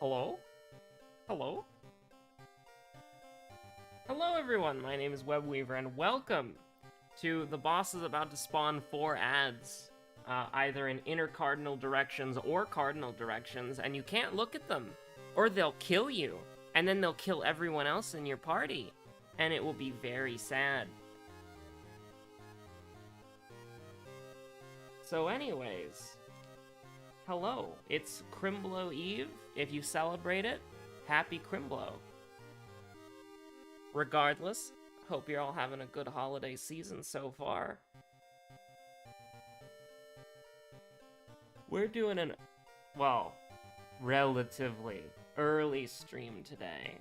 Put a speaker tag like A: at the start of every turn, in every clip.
A: Hello? Hello? Hello everyone, my name is Webweaver, and welcome to The Boss is About to Spawn 4 ads, either in inner cardinal directions or cardinal directions, and you can't look at them, or they'll kill you, and then they'll kill everyone else in your party, and it will be very sad. So anyways, hello, it's Chrimblo Eve. If you celebrate it, happy Chrimblo. Regardless, hope you're all having a good holiday season so far. We're doing an, well, relatively early stream today.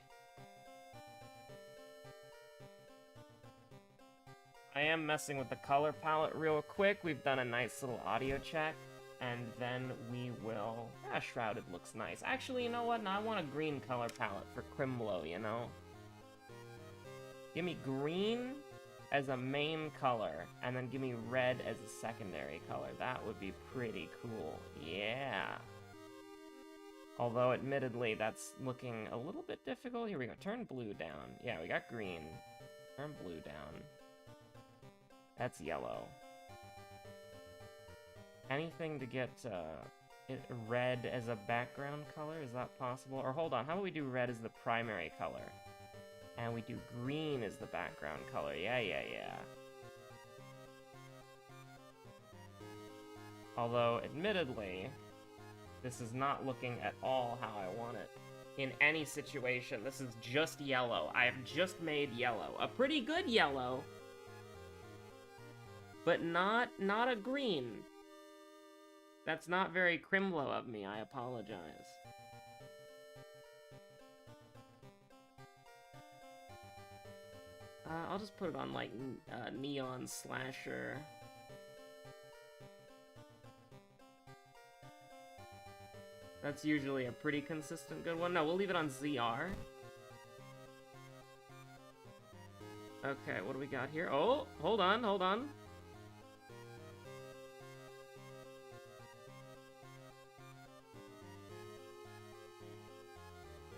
A: I am messing with the color palette real quick. We've done a nice little audio check, and then we will... Shrouded looks nice. Actually, you know what? No, I want a green color palette for Chrimblo, you know? Give me green as a main color, and then give me red as a secondary color. That would be pretty cool. Yeah. Although, admittedly, that's looking a little bit difficult. Here we go. Turn blue down. Yeah, we got green. Turn blue down. That's yellow. Anything to get red as a background color? Is that possible? Or hold on, how about we do red as the primary color? And we do green as the background color. Yeah. Although, admittedly, this is not looking at all how I want it. In any situation, this is just yellow. I have just made yellow. A pretty good yellow, but not a green. That's not very Chrimblo of me, I apologize. I'll just put it on, like, Neon Slasher. That's usually a pretty consistent good one. No, we'll leave it on ZR. Okay, what do we got here? Oh, hold on.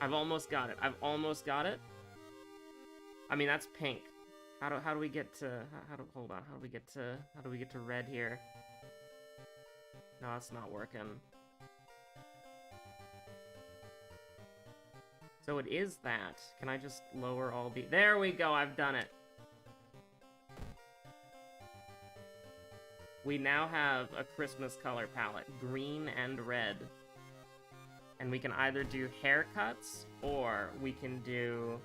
A: I've almost got it. I mean, that's pink. How do we get to hold on? How do we get to red here? No, that's not working. So it is that. Can I just lower all the... There we go, I've done it. We now have a Christmas color palette, green and red. And we can either do haircuts, or we can do...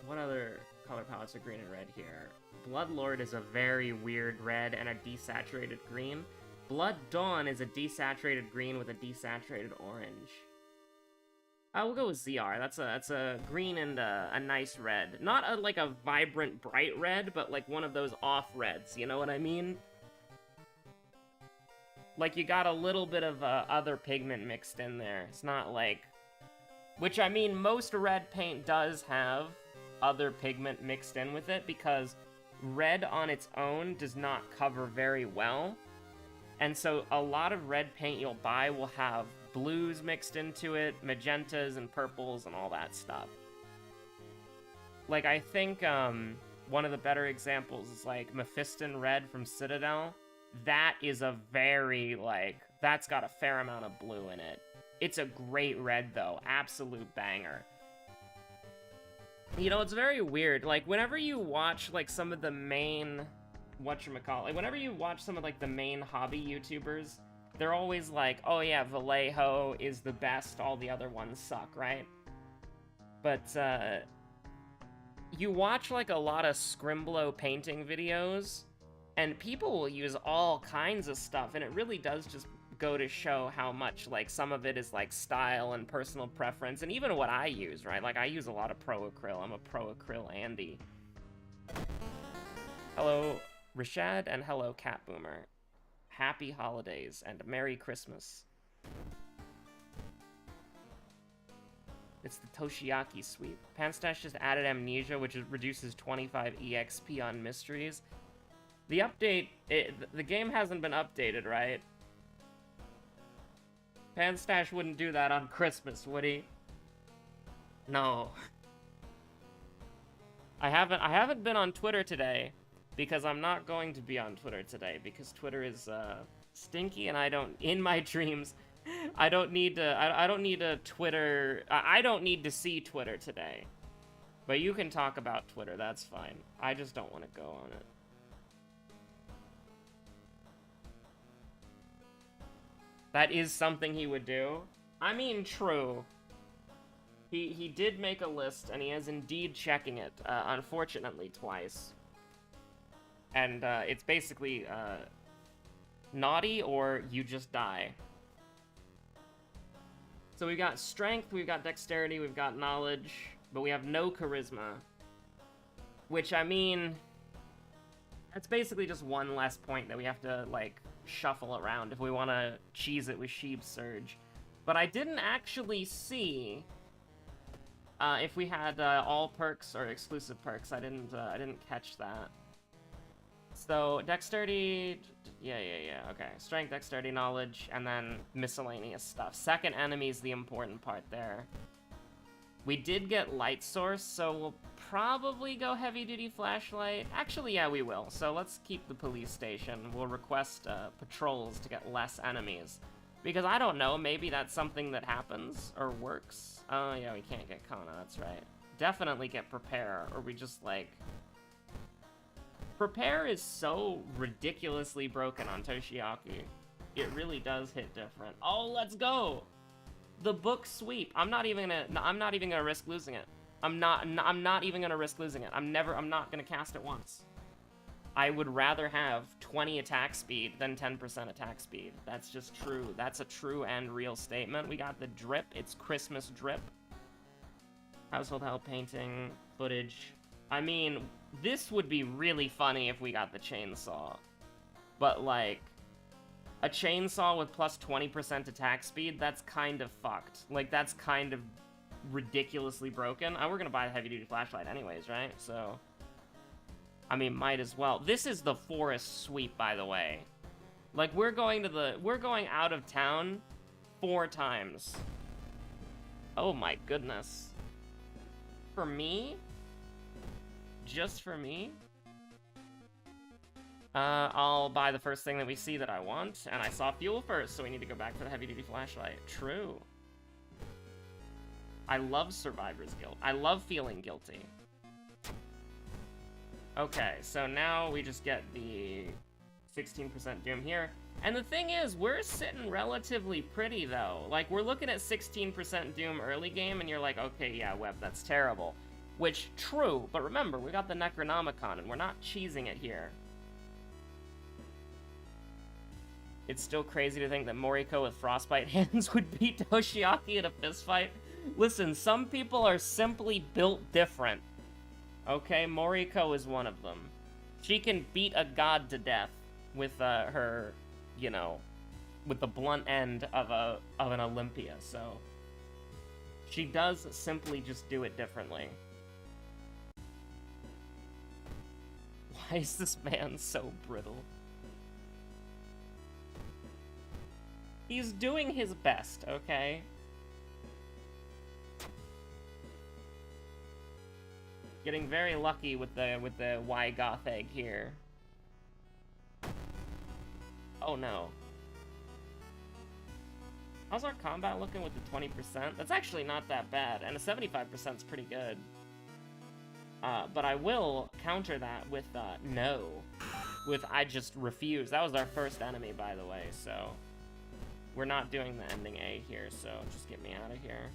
A: What other color palettes are green and red here? Bloodlord is a very weird red and a desaturated green. Blood Dawn is a desaturated green with a desaturated orange. We'll go with ZR. That's a green and a nice red. Not like a vibrant, bright red, but like one of those off reds, you know what I mean? Like, you got a little bit of other pigment mixed in there. It's not like... Which, I mean, most red paint does have other pigment mixed in with it, because red on its own does not cover very well. And so a lot of red paint you'll buy will have blues mixed into it, magentas and purples and all that stuff. Like, I think one of the better examples is, like, Mephiston Red from Citadel. That is a very, like, that's got a fair amount of blue in it. It's a great red, though. Absolute banger. You know, it's very weird. Like, whenever you watch, like, some of the main... Whatchamacallit? Like, whenever you watch some of, like, the main hobby YouTubers, they're always like, oh yeah, Vallejo is the best, all the other ones suck, right? But, you watch, like, a lot of Chrimblo painting videos, and people will use all kinds of stuff, and it really does just go to show how much, like, some of it is, like, style and personal preference, and even what I use, right? Like, I use a lot of Pro Acryl. I'm a Pro Acryl Andy. Hello, Rashad, and hello, Cat Boomer. Happy holidays, and Merry Christmas. It's the Toshiaki sweep. Panstash just added Amnesia, which reduces 25 EXP on mysteries. The update, the game hasn't been updated, right? Panstash wouldn't do that on Christmas, would he? No. I haven't been on Twitter today because I'm not going to be on Twitter today because Twitter is stinky and in my dreams I don't need to Twitter. I don't need to see Twitter today. But you can talk about Twitter, that's fine. I just don't want to go on it. That is something he would do. I mean, true. He did make a list, and he is indeed checking it, unfortunately, twice. And it's basically naughty or you just die. So we've got strength, we've got dexterity, we've got knowledge, but we have no charisma. Which, I mean, that's basically just one less point that we have to, like, shuffle around if we want to cheese it with Sheep Surge. But I didn't actually see if we had all perks or exclusive perks. I didn't catch that. So, dexterity, yeah, okay. Strength, dexterity, knowledge, and then miscellaneous stuff. Second enemy's the important part there. We did get light source, so we'll probably go heavy-duty flashlight. Actually, yeah, we will. So let's keep the police station. We'll request patrols to get less enemies. Because I don't know, maybe that's something that happens or works. Oh, yeah, we can't get Kana, that's right. Definitely get Prepare, or we just, like... Prepare is so ridiculously broken on Toshiaki. It really does hit different. Oh, let's go! The book sweep. I'm not even gonna risk losing it. I'm not even gonna risk losing it. I'm not gonna cast it once. I would rather have 20 attack speed than 10% attack speed. That's just true. That's a true and real statement. We got the drip. It's Christmas drip. Household help painting footage. I mean, this would be really funny if we got the chainsaw. But, like, a chainsaw with plus 20% attack speed, that's kind of fucked. Like, that's kind of ridiculously broken. Oh, we're gonna buy the heavy-duty flashlight anyways, right? So, I mean, might as well. This is the forest sweep, by the way. Like, we're going out of town 4 times. Oh my goodness. For me? Just for me? I'll buy the first thing that we see that I want, and I saw fuel first, so we need to go back for the heavy-duty flashlight. True. I love survivor's guilt. I love feeling guilty. Okay, so now we just get the 16% doom here. And the thing is, we're sitting relatively pretty, though. Like, we're looking at 16% doom early game, and you're like, okay, yeah, Web, that's terrible. Which, true, but remember, we got the Necronomicon, and we're not cheesing it here. It's still crazy to think that Moriko with frostbite hands would beat Toshiaki in a fistfight. Listen, some people are simply built different. Okay, Moriko is one of them. She can beat a god to death with her, you know, with the blunt end of an Olympia, so... She does simply just do it differently. Why is this man so brittle? He's doing his best, okay? Getting very lucky with the Y goth egg here. Oh no. How's our combat looking with the 20%? That's actually not that bad, and a 75% is pretty good. But I will counter that with, no. With I just refuse. That was our first enemy, by the way, so... We're not doing the ending A here, so just get me out of here.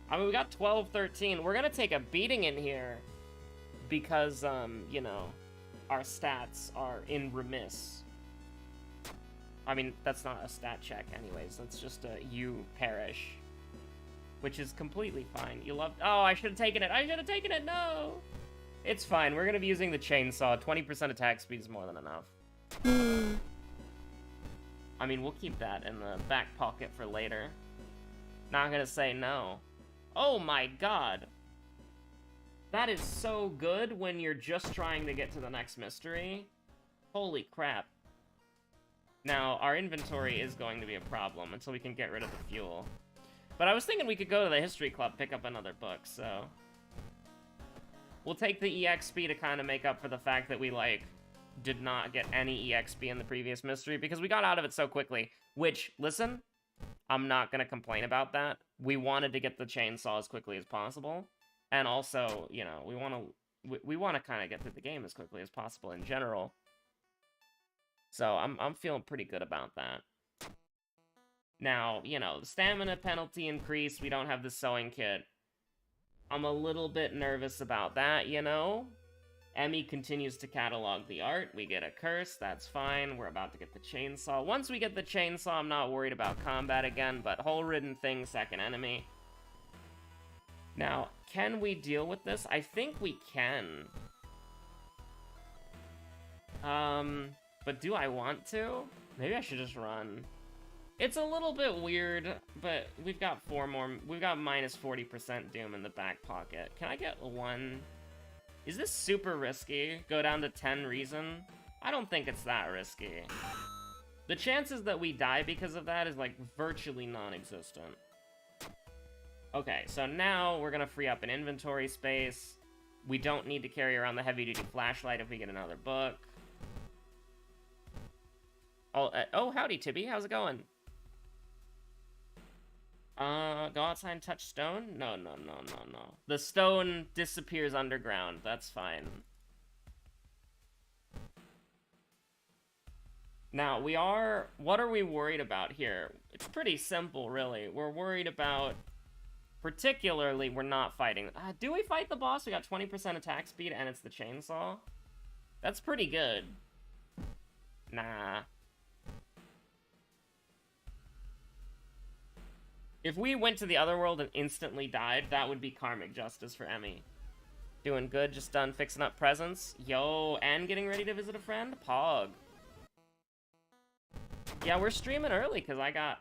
A: I mean, we got 12-13. We're gonna take a beating in here because, you know, our stats are in remiss. I mean, that's not a stat check anyways. That's just a you perish. Which is completely fine. You love... Oh, I should have taken it. I should have taken it. No! It's fine. We're going to be using the chainsaw. 20% attack speed is more than enough. I mean, we'll keep that in the back pocket for later. Not going to say no. Oh my god. That is so good when you're just trying to get to the next mystery. Holy crap. Now, our inventory is going to be a problem until we can get rid of the fuel. But I was thinking we could go to the History Club, pick up another book, so... We'll take the EXP to kind of make up for the fact that we, like, did not get any EXP in the previous mystery, because we got out of it so quickly. Which, listen, I'm not gonna complain about that. We wanted to get the chainsaw as quickly as possible. And also, you know, we want to kind of get through the game as quickly as possible in general. So I'm feeling pretty good about that. Now, you know, the stamina penalty increased. We don't have the sewing kit. I'm a little bit nervous about that, you know? Emmy continues to catalog the art. We get a curse. That's fine. We're about to get the chainsaw. Once we get the chainsaw, I'm not worried about combat again, but Hole-Ridden Thing, second enemy. Now, can we deal with this? I think we can. But do I want to? Maybe I should just run. It's a little bit weird, but we've got we've got minus 40% Doom in the back pocket. Can I get one? Is this super risky? Go down to 10 reason? I don't think it's that risky. The chances that we die because of that is, like, virtually non-existent. Okay, so now we're gonna free up an inventory space. We don't need to carry around the heavy-duty flashlight if we get another book. Oh, howdy, Tibby. How's it going? Go outside and touch stone? No. The stone disappears underground. That's fine. Now, what are we worried about here? It's pretty simple, really. We're worried about... Particularly, we're not fighting... do we fight the boss? We got 20% attack speed, and it's the chainsaw? That's pretty good. Nah. If we went to the other world and instantly died, that would be karmic justice for Emmy. Doing good, just done fixing up presents. Yo, and getting ready to visit a friend? Pog. Yeah, we're streaming early, because I got,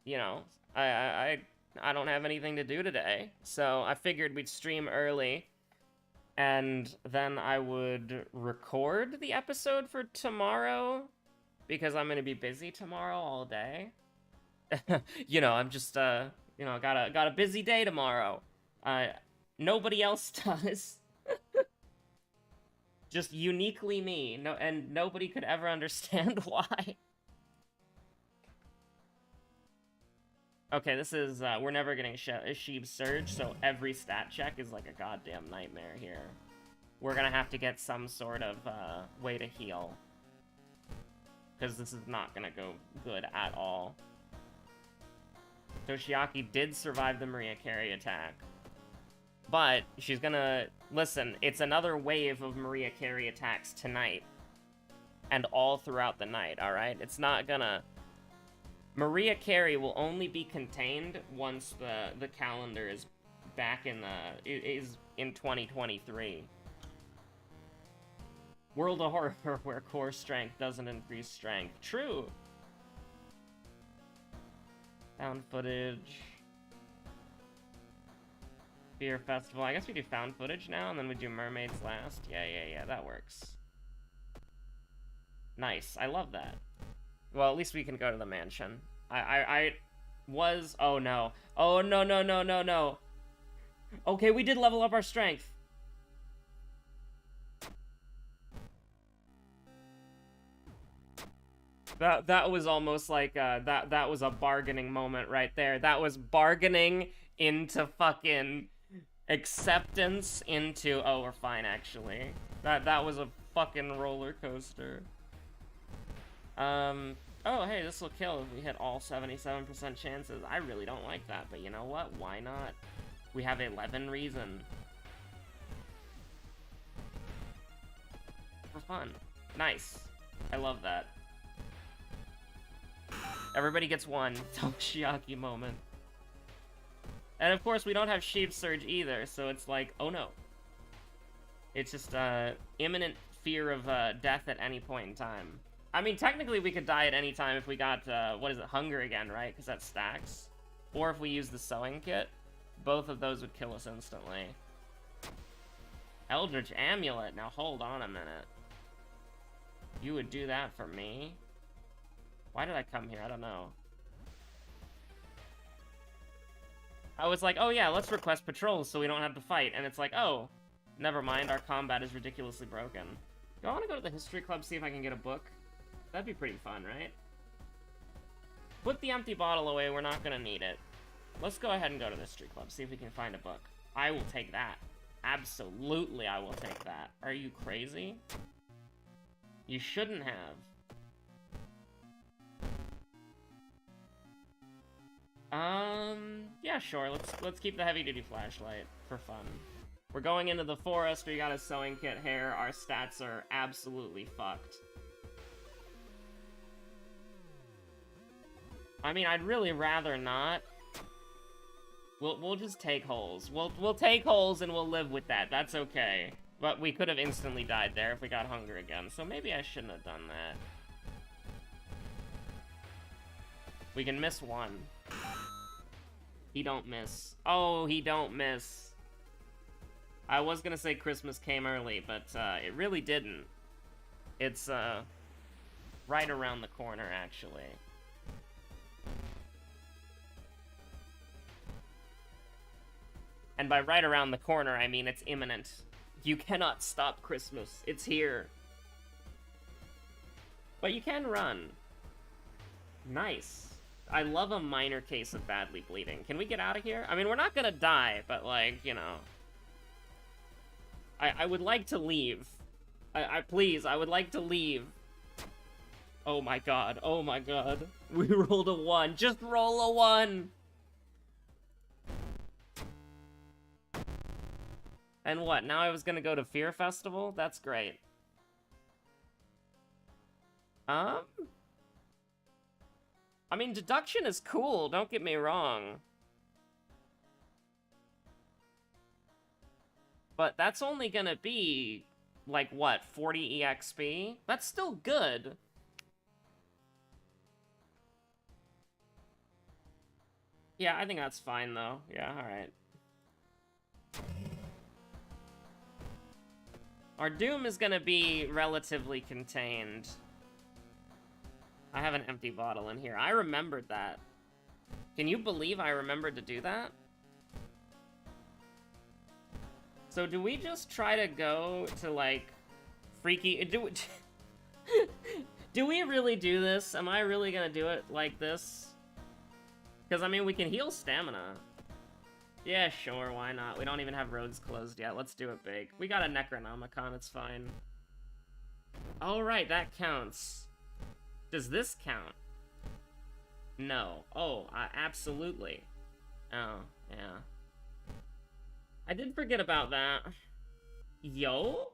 A: you know, I don't have anything to do today, so I figured we'd stream early, and then I would record the episode for tomorrow, because I'm gonna be busy tomorrow all day. You know, I'm just, you know, got a busy day tomorrow. Nobody else does. Just uniquely me, and nobody could ever understand why. Okay, this is, we're never getting a Sheeb's Surge, so every stat check is like a goddamn nightmare here. We're gonna have to get some sort of, way to heal. Because this is not gonna go good at all. Toshiaki did survive the Maria Carey attack. But, she's gonna... Listen, it's another wave of Maria Carey attacks tonight. And all throughout the night, alright? It's not gonna... Maria Carey will only be contained once the calendar is back in in 2023. World of Horror where core strength doesn't increase strength. True. Found footage. Fear Festival. I guess we do found footage now, and then we do mermaids last. Yeah, that works. Nice. I love that. Well, at least we can go to the mansion. I was... Oh, no. Oh, no. Okay, we did level up our strength. That was almost like, that was a bargaining moment right there. That was bargaining into fucking acceptance into, oh, we're fine, actually. That was a fucking roller coaster. Oh, hey, this will kill if we hit all 77% chances. I really don't like that, but you know what? Why not? We have 11 reason. For fun. Nice. I love that. Everybody gets one. Toshiaki moment. And of course, we don't have Sheeb's Surge either, so it's like, oh no. It's just, imminent fear of, death at any point in time. I mean, technically we could die at any time if we got, what is it, hunger again, right? Because that stacks. Or if we use the sewing kit. Both of those would kill us instantly. Eldritch Amulet. Now hold on a minute. You would do that for me? Why did I come here? I don't know. I was like, oh yeah, let's request patrols so we don't have to fight. And it's like, oh, never mind, our combat is ridiculously broken. Do I want to go to the history club, see if I can get a book? That'd be pretty fun, right? Put the empty bottle away, we're not gonna need it. Let's go ahead and go to the history club, see if we can find a book. I will take that. Absolutely, I will take that. Are you crazy? You shouldn't have. Yeah, sure. Let's keep the heavy-duty flashlight for fun. We're going into the forest. We got a sewing kit here. Our stats are absolutely fucked. I mean, I'd really rather not. We'll just take holes. We'll take holes and we'll live with that. That's okay. But we could have instantly died there if we got hunger again. So maybe I shouldn't have done that. We can miss one. He don't miss. Oh, he don't miss. I was gonna say Christmas came early, but it really didn't. It's right around the corner, actually. And by right around the corner, I mean it's imminent. You cannot stop Christmas. It's here. But you can run. Nice. I love a minor case of badly bleeding. Can we get out of here? I mean, we're not gonna die, but, like, you know. I would like to leave. Please, I would like to leave. Oh my god, oh my god. We rolled a 1. Just roll a 1! And what, now I was gonna go to Fear Festival? That's great. I mean, deduction is cool, don't get me wrong. But that's only gonna be, like, what, 40 EXP? That's still good. Yeah, I think that's fine, though. Yeah, alright. Our doom is gonna be relatively contained. I have an empty bottle in here. I remembered that. Can you believe I remembered to do that? So do we just try to go to, like, freaky... Do we really do this? Am I really gonna do it like this? Because, I mean, we can heal stamina. Yeah, sure, why not? We don't even have roads closed yet. Let's do it big. We got a Necronomicon, it's fine. Oh, right, that counts. Does this count? No. Oh, absolutely. Oh, yeah. I did forget about that. Yo?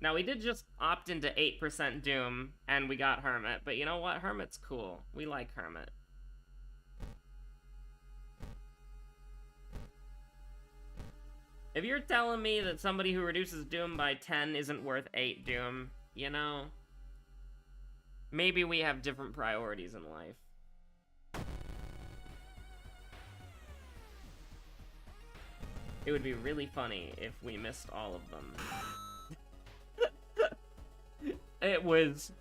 A: Now, we did just opt into 8% Doom, and we got Hermit, but you know what? Hermit's cool. We like Hermit. If you're telling me that somebody who reduces Doom by 10 isn't worth 8 Doom, you know? Maybe we have different priorities in life. It would be really funny if we missed all of them. It was...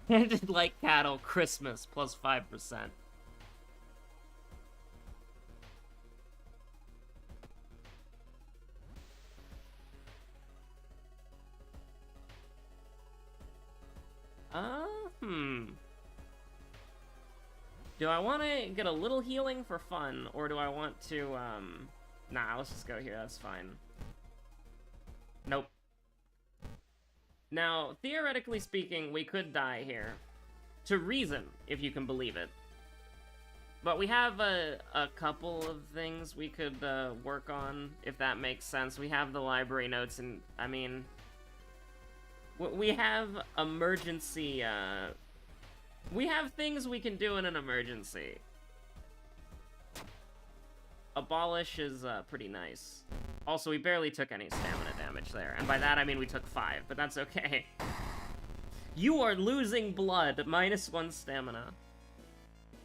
A: Handed like cattle, Christmas, plus 5%. Do I want to get a little healing for fun, or do I want to, Nah, let's just go here, that's fine. Nope. Now, theoretically speaking, we could die here. To reason, if you can believe it. But we have a couple of things we could, work on, if that makes sense. We have the library notes, and, I mean... We have emergency, we have things we can do in an emergency. Abolish is, pretty nice. Also, we barely took any stamina damage there, and by that I mean we took 5, but that's okay. You are losing blood, -1 stamina.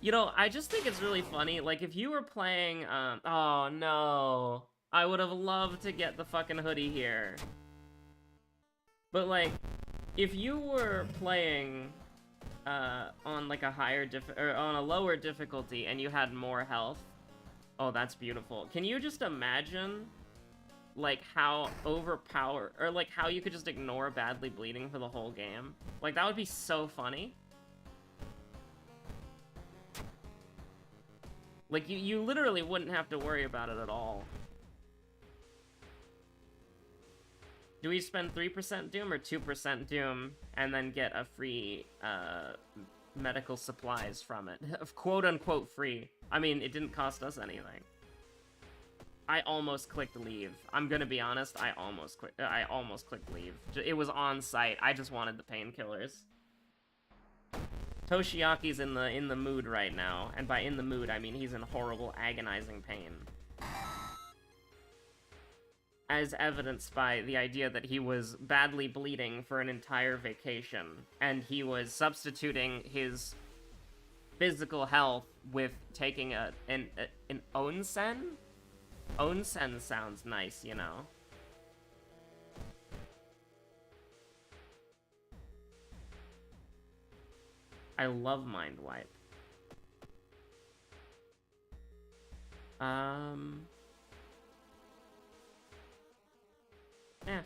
A: You know, I just think it's really funny, like, if you were playing, oh no. I would have loved to get the fucking hoodie here. But, like, If you were playing on like a higher or on a lower difficulty and you had more health, oh, that's beautiful. Can you just imagine like how overpowered, or like how you could just ignore badly bleeding for the whole game? Like that would be so funny. Like you literally wouldn't have to worry about it at all. Do we spend 3% Doom or 2% Doom and then get a free medical supplies from it? Quote unquote free. I mean, it didn't cost us anything. I almost clicked leave. I'm gonna be honest, I almost clicked leave. It was on site. I just wanted the painkillers. Toshiaki's in the mood right now, and by in the mood I mean he's in horrible, agonizing pain. As evidenced by the idea that he was badly bleeding for an entire vacation, and he was substituting his physical health with taking an onsen? Onsen sounds nice, you know. I love Mind Wipe.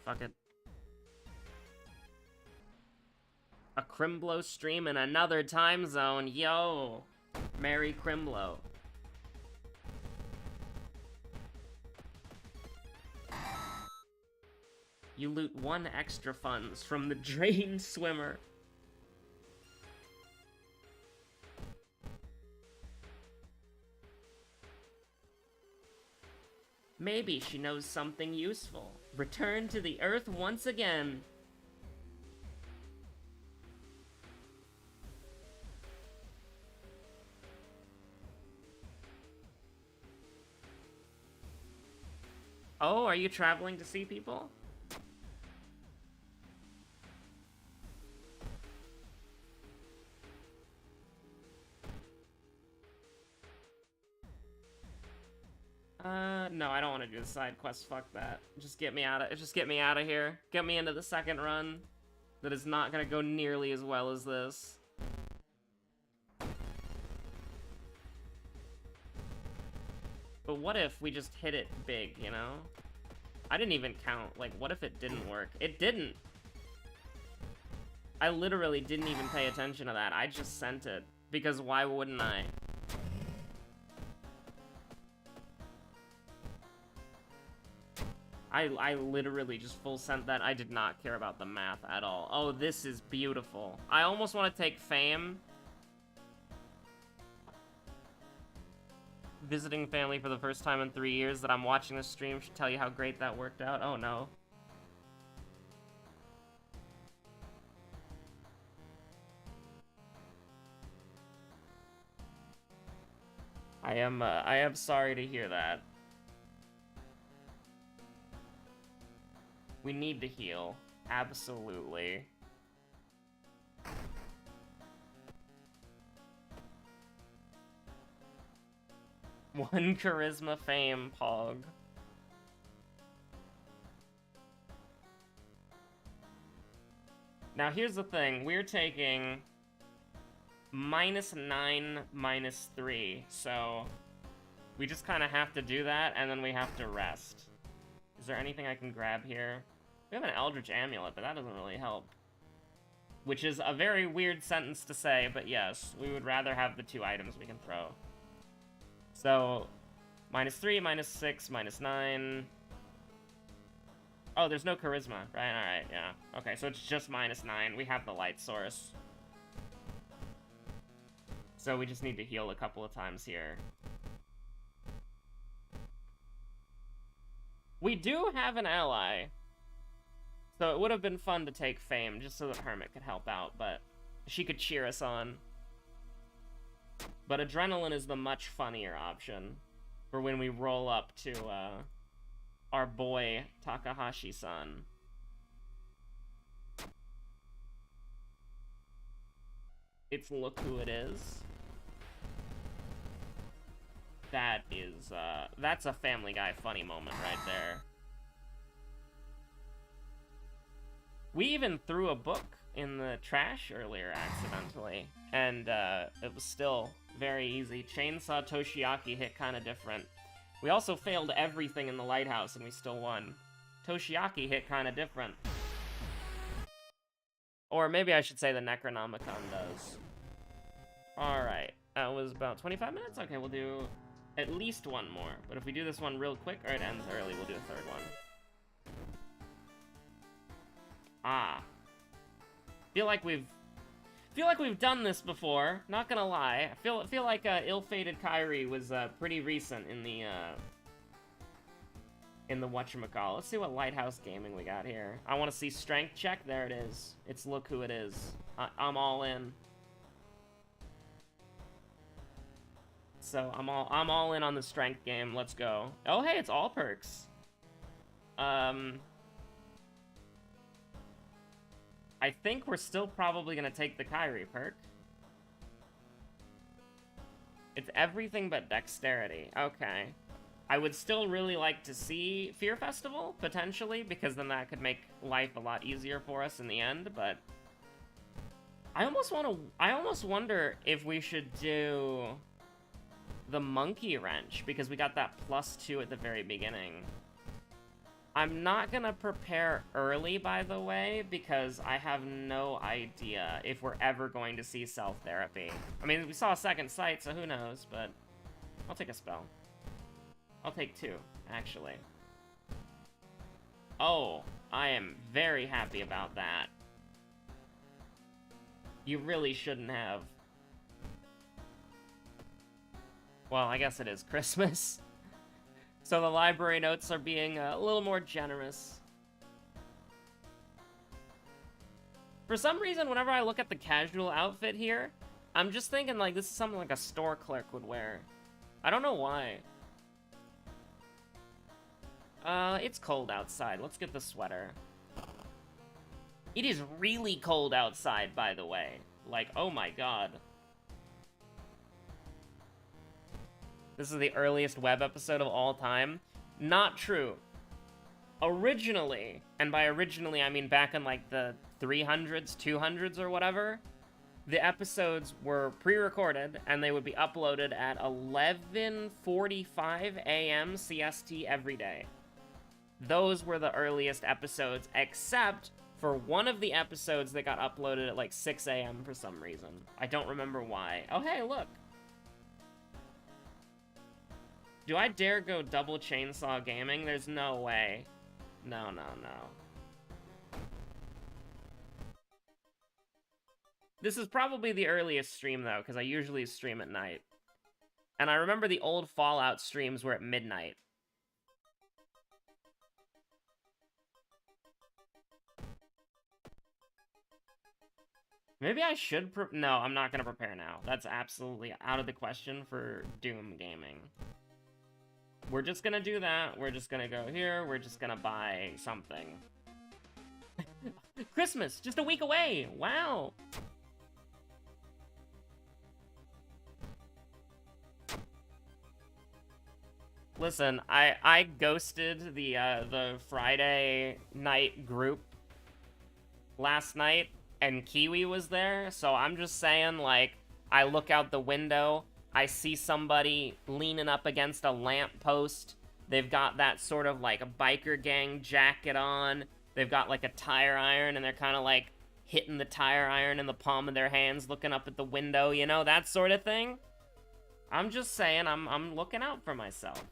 A: Fuck it. A chrimblo stream in another time zone. Yo! Merry chrimblo. You loot 1 extra funds from the drained swimmer. Maybe she knows something useful. Return to the Earth once again. Oh, are you traveling to see people? No, I don't want to do the side quest. Fuck that. Just get me out of here. Get me into the second run. That is not gonna go nearly as well as this. But what if we just hit it big, you know? I didn't even count. Like, what if it didn't work? It didn't! I literally didn't even pay attention to that. I just sent it. Because why wouldn't I? I literally just full sent that. I did not care about the math at all. Oh, this is beautiful. I almost want to take fame. Visiting family for the first time in 3 years that I'm watching this stream should tell you how great that worked out. Oh no. I am sorry to hear that. We need to heal. Absolutely. One charisma fame, Pog. Now here's the thing, we're taking -9, -3, so we just kind of have to do that, and then we have to rest. Is there anything I can grab here? We have an Eldritch Amulet, but that doesn't really help. Which is a very weird sentence to say, but yes, we would rather have the 2 items we can throw. So, -3, -6, -9... Oh, there's no charisma, right? Alright, yeah. Okay, so it's just -9. We have the light source. So we just need to heal a couple of times here. We do have an ally. So it would have been fun to take Fame, just so that Hermit could help out, but she could cheer us on. But Adrenaline is the much funnier option for when we roll up to, our boy, Takahashi-san. It's Look Who It Is. That is, that's a Family Guy funny moment right there. We even threw a book in the trash earlier accidentally, and it was still very easy. Chainsaw Toshiaki hit kind of different. We also failed everything in the lighthouse, and we still won. Toshiaki hit kind of different. Or maybe I should say the Necronomicon does. Alright, that was about 25 minutes? Okay, we'll do at least one more. But if we do this one real quick, or it ends early, we'll do a third one. Ah. Feel like we've done this before, not gonna lie. I feel like Ill-Fated Kyrie was pretty recent in the whatchamacall. Let's see what Lighthouse Gaming we got here. I want to see strength check. There it is. It's look who it is. I'm all in. So I'm all in on the strength game. Let's go. Oh hey, it's all perks. I think we're still probably gonna take the Kyrie perk. It's everything but dexterity. Okay. I would still really like to see Fear Festival, potentially, because then that could make life a lot easier for us in the end, but... I almost wonder if we should do the Monkey Wrench, because we got that +2 at the very beginning. I'm not gonna prepare early, by the way, because I have no idea if we're ever going to see self-therapy. I mean, we saw Second Sight, so who knows, but I'll take a spell. I'll take 2, actually. Oh, I am very happy about that. You really shouldn't have. Well, I guess it is Christmas. So the library notes are being a little more generous. For some reason, whenever I look at the casual outfit here, I'm just thinking, like, this is something like a store clerk would wear. I don't know why. It's cold outside. Let's get the sweater. It is really cold outside, by the way. Like, oh my god. This is the earliest web episode of all time. Not true. Originally, and by originally I mean back in like the 300s, 200s or whatever, the episodes were pre-recorded and they would be uploaded at 11:45 a.m. CST every day. Those were the earliest episodes, except for one of the episodes that got uploaded at like 6 a.m. for some reason. I don't remember why. Oh, hey, look. Do I dare go double chainsaw gaming? There's no way. No, no, no. This is probably the earliest stream, though, because I usually stream at night. And I remember the old Fallout streams were at midnight. Maybe I should no, I'm not gonna prepare now. That's absolutely out of the question for Doom gaming. We're just gonna do that. We're just gonna go here. We're just gonna buy something. Christmas, just a week away. Wow. Listen, I ghosted the Friday night group last night, and Kiwi was there, so I'm just saying, like, I look out the window, I see somebody leaning up against a lamppost. They've got that sort of, like, a biker gang jacket on. They've got, like, a tire iron, and they're kind of, like, hitting the tire iron in the palm of their hands, looking up at the window, you know, that sort of thing. I'm just saying, I'm looking out for myself.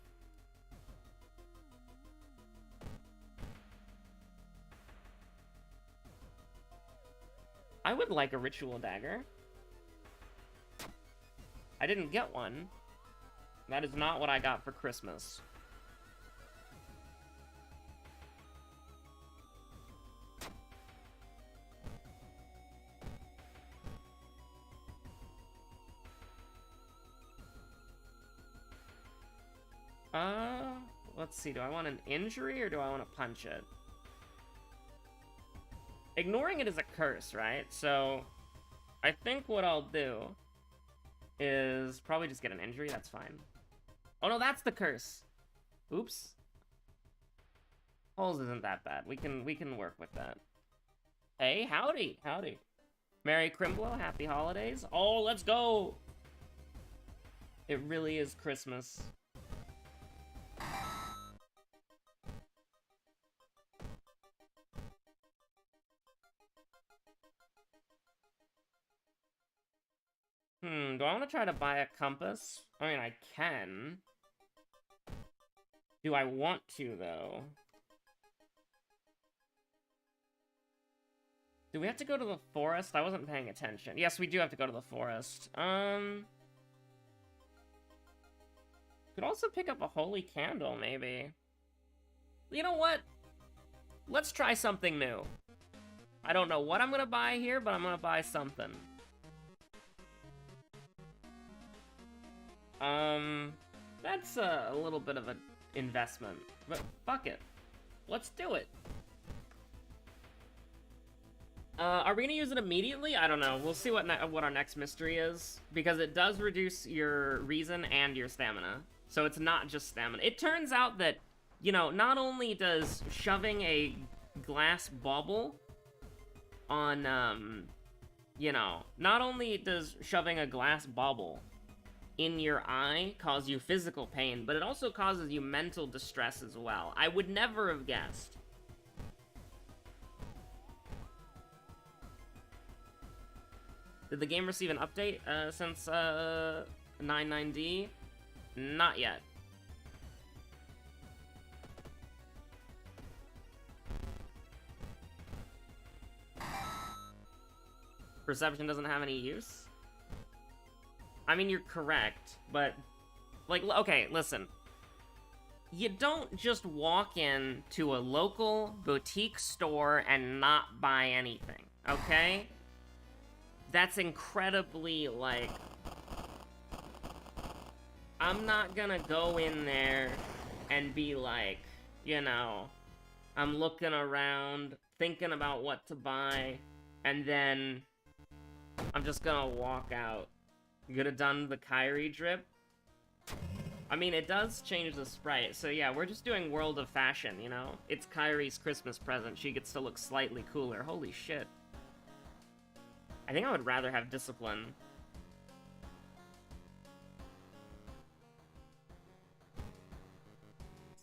A: I would like a ritual dagger. I didn't get one. That is not what I got for Christmas. Let's see, do I want an injury or do I want to punch it? Ignoring it is a curse, right? So, I think what I'll do is probably just get an injury, that's fine. Oh no, that's the curse! Oops. Holes isn't that bad, we can work with that. Hey, howdy, howdy. Merry Chrimblo, happy holidays. Oh, let's go! It really is Christmas. Do I want to try to buy a compass? I mean, I can. Do I want to, though? Do we have to go to the forest? I wasn't paying attention. Yes, we do have to go to the forest. Could also pick up a holy candle, maybe. You know what? Let's try something new. I don't know what I'm gonna buy here, but I'm gonna buy something. That's a little bit of an investment, but fuck it. Let's do it. Are we gonna use it immediately? I don't know. We'll see what our next mystery is, because it does reduce your reason and your stamina. So it's not just stamina. It turns out that, you know, not only does shoving a glass bauble on, you know, not only does shoving a glass bauble in your eye cause you physical pain, but it also causes you mental distress as well. I would never have guessed. Did the game receive an update since 99D? Not yet. Perception doesn't have any use? I mean, you're correct, but, like, okay, listen. You don't just walk in to a local boutique store and not buy anything, okay? That's incredibly, like... I'm not gonna go in there and be like, you know, I'm looking around, thinking about what to buy, and then I'm just gonna walk out. You could have done the Kyrie drip. I mean, it does change the sprite, so yeah, we're just doing World of Fashion, you know? It's Kyrie's Christmas present. She gets to look slightly cooler. Holy shit. I think I would rather have Discipline.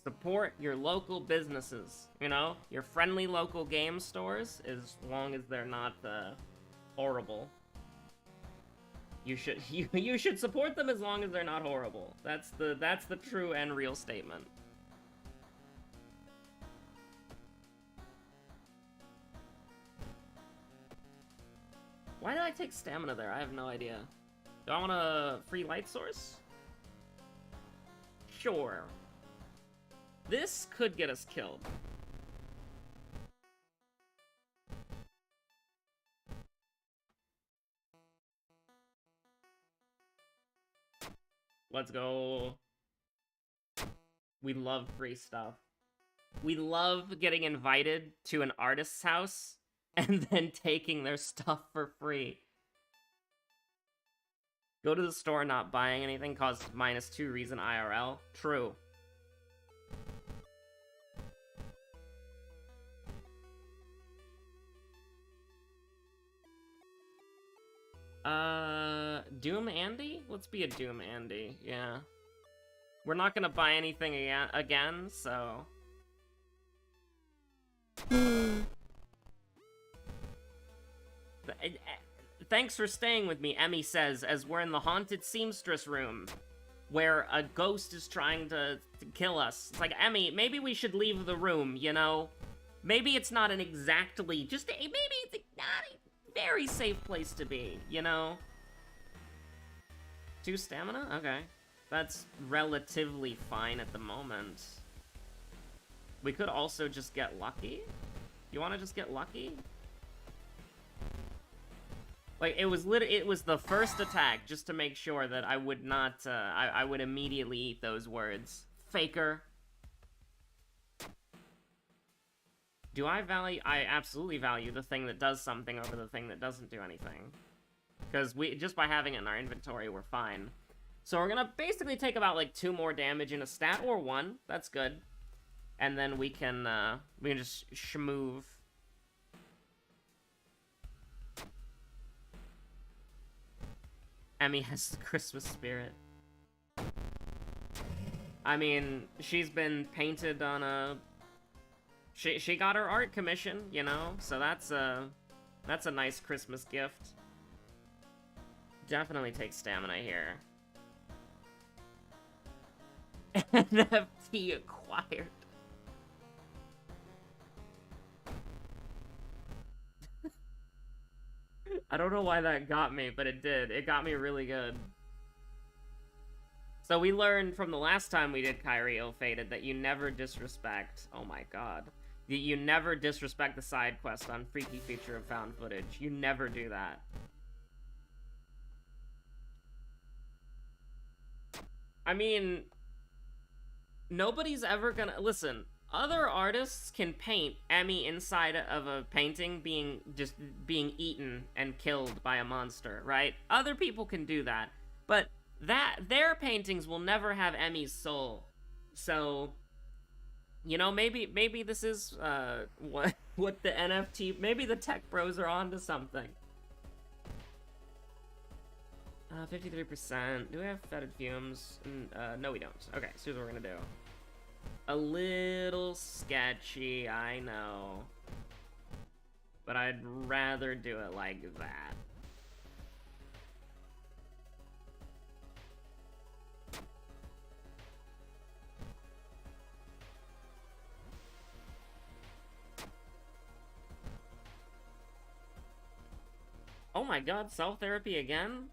A: Support your local businesses, you know? Your friendly local game stores, as long as they're not, horrible. You should support them as long as they're not horrible. That's the true and real statement. Why did I take stamina there? I have no idea. Do I want a free light source? Sure. This could get us killed. Let's go. We love free stuff. We love getting invited to an artist's house and then taking their stuff for free. Go to the store not buying anything causes -2 reason IRL. True. Doom Andy? Let's be a Doom Andy, yeah. We're not gonna buy anything again, so... Thanks for staying with me, Emmy says, as we're in the haunted seamstress room, where a ghost is trying to kill us. It's like, Emmy, maybe we should leave the room, you know? Maybe it's not an exactly, just maybe it's not a very safe place to be, you know? 2 stamina? Okay. That's relatively fine at the moment. We could also just get lucky. You want to just get lucky? Like, it was the first attack, just to make sure that I would not, I would immediately eat those words. Faker. Do I absolutely value the thing that does something over the thing that doesn't do anything. Because just by having it in our inventory, we're fine. So we're gonna basically take about, like, 2 more damage in a stat, or 1. That's good. And then we can just shmove. Emmy has the Christmas spirit. I mean, she's been painted on a... She got her art commission, you know? So that's a nice Christmas gift. Definitely take stamina here. NFT acquired. I don't know why that got me, but it did. It got me really good. So we learned from the last time we did Kyrie Ill-Fated that you never disrespect... Oh my god. You never disrespect the side quest on Freaky Feature of Found Footage. You never do that. I mean... Nobody's ever gonna... Listen, other artists can paint Emmy inside of a painting being eaten and killed by a monster, right? Other people can do that. But their paintings will never have Emmy's soul. So, you know, maybe this is what the NFT, maybe the tech bros are onto something. 53%. Do we have fetid fumes? No, we don't. Okay, so here's what we're gonna do. A little sketchy, I know. But I'd rather do it like that. Oh my god, self-therapy again?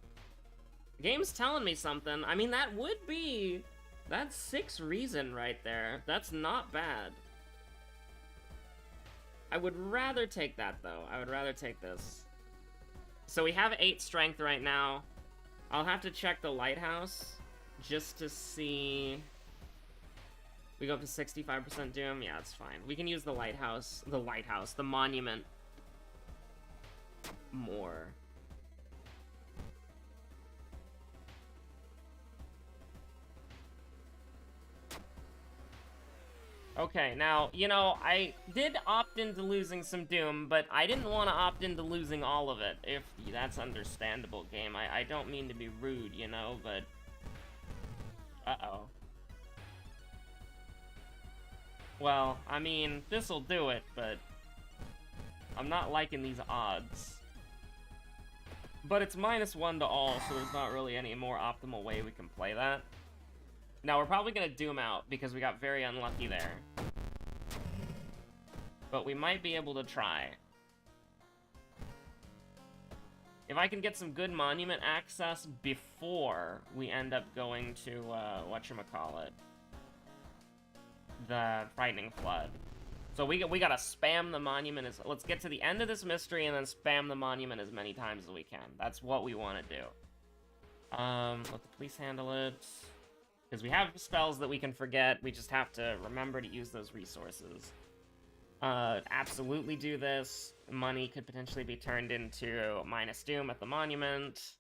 A: The game's telling me something. I mean, that would be... That's 6 reason right there. That's not bad. I would rather take that, though. I would rather take this. So we have 8 strength right now. I'll have to check the lighthouse just to see... We go up to 65% doom? Yeah, that's fine. We can use the lighthouse, the monument more. Okay, now, you know, I did opt into losing some Doom, but I didn't want to opt into losing all of it, if that's understandable, game. I don't mean to be rude, you know, but... Uh-oh. Well, I mean, this'll do it, but... I'm not liking these odds. But it's -1 to all, so there's not really any more optimal way we can play that. Now, we're probably gonna Doom out, because we got very unlucky there. But we might be able to try. If I can get some good monument access before we end up going to, whatchamacallit, the Frightening Flood. So we gotta spam the monument let's get to the end of this mystery and then spam the monument as many times as we can. That's what we want to do. Let the police handle it. Because we have spells that we can forget, we just have to remember to use those resources. Absolutely do this. Money could potentially be turned into -Doom at the monument.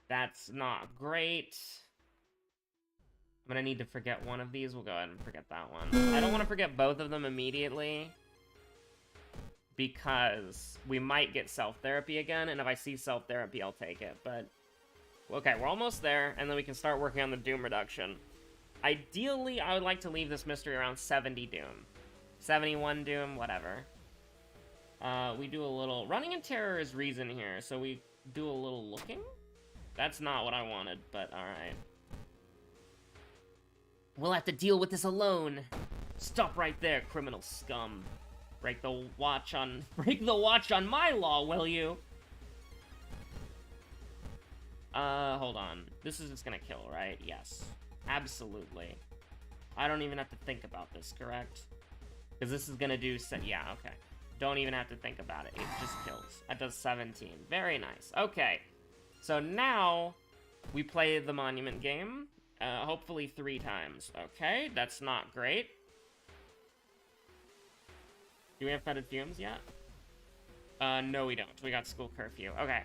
A: That's not great. I'm gonna need to forget one of these. We'll go ahead and forget that one. I don't want to forget both of them immediately, because we might get self-therapy again, and if I see self-therapy, I'll take it, but... Okay, we're almost there, and then we can start working on the Doom reduction. Ideally, I would like to leave this mystery around 70 Doom. 71 Doom, whatever. We do a little... Running in Terror is reason here, so we do a little looking? That's not what I wanted, but alright. We'll have to deal with this alone. Stop right there, criminal scum. Break the watch on my law, will you? Hold on. This is just gonna kill, right? Yes. Absolutely. I don't even have to think about this, correct? Because this is gonna do... Yeah, okay. Don't even have to think about it. It just kills. That does 17. Very nice. Okay. So now, we play the monument game. Hopefully 3 times. Okay, that's not great. Do we have fetid fumes yet? No we don't. We got school curfew. Okay.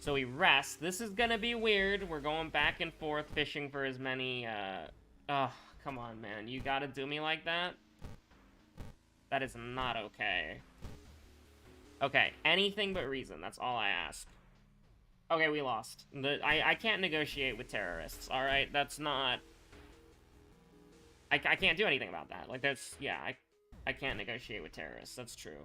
A: So we rest. This is gonna be weird. We're going back and forth fishing for as many, Oh, come on, man. You gotta do me like that? That is not okay. Okay, anything but reason. That's all I ask. Okay, we lost. I can't negotiate with terrorists, alright? That's not... I can't do anything about that. Like, that's... Yeah, I can't negotiate with terrorists. That's true.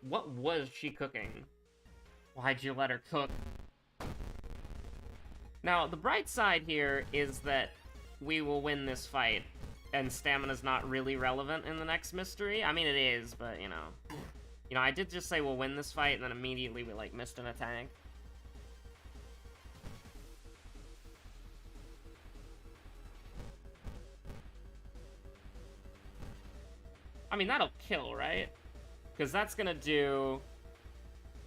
A: What was she cooking? Why'd you let her cook? Now, the bright side here is that we will win this fight, and stamina's not really relevant in the next mystery. I mean, it is, but, you know. You know, I did just say we'll win this fight, and then immediately we, like, missed an attack. I mean, that'll kill, right? Because that's gonna do...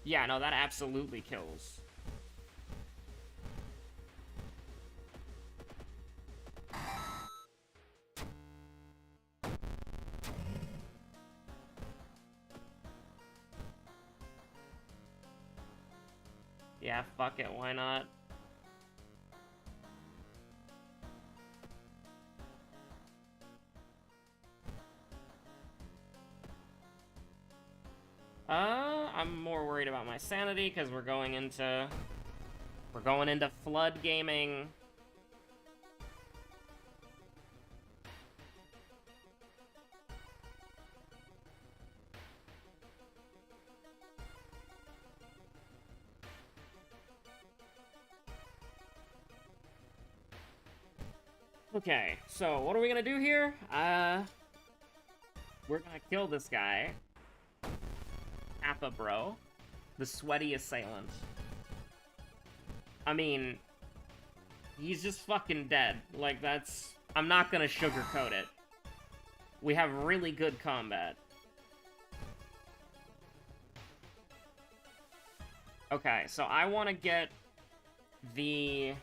A: Yeah, no, that absolutely kills. Yeah, fuck it, why not? I'm more worried about my sanity, because we're going into flood gaming. Okay, so what are we gonna do here? We're gonna kill this guy. Appa bro. The sweaty assailant. I mean, he's just fucking dead. Like, that's... I'm not gonna sugarcoat it. We have really good combat. Okay, so I want to get the...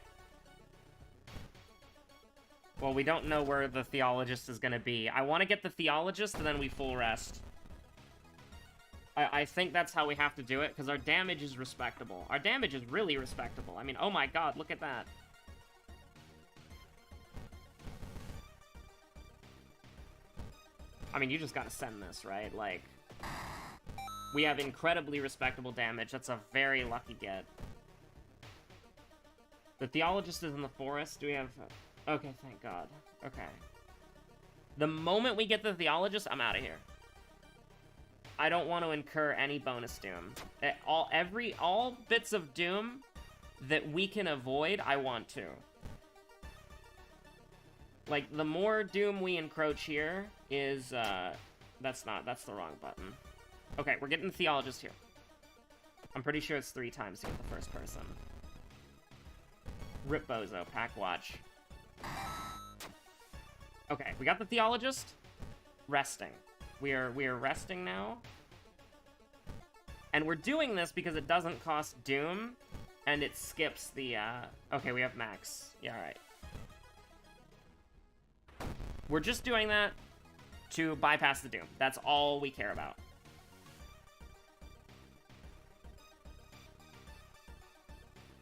A: Well, we don't know where the Theologist is gonna be. I want to get the Theologist, and then we full rest. I think that's how we have to do it, because our damage is respectable. Our damage is really respectable. I mean, oh my god, look at that. I mean, you just gotta send this, right? Like, we have incredibly respectable damage. That's a very lucky get. The Theologist is in the forest. Do we have... Okay, thank god. Okay. The moment we get the Theologist, I'm out of here. I don't want to incur any bonus doom. All bits of doom that we can avoid, I want to. Like, the more doom we encroach here is, that's the wrong button. Okay, we're getting the Theologist here. I'm pretty sure it's 3 times to get the first person. Rip Bozo, pack watch. Okay, we got the Theologist. Resting. We are resting now. And we're doing this because it doesn't cost Doom, and it skips the, Okay, we have Max. Yeah, alright. We're just doing that to bypass the Doom. That's all we care about.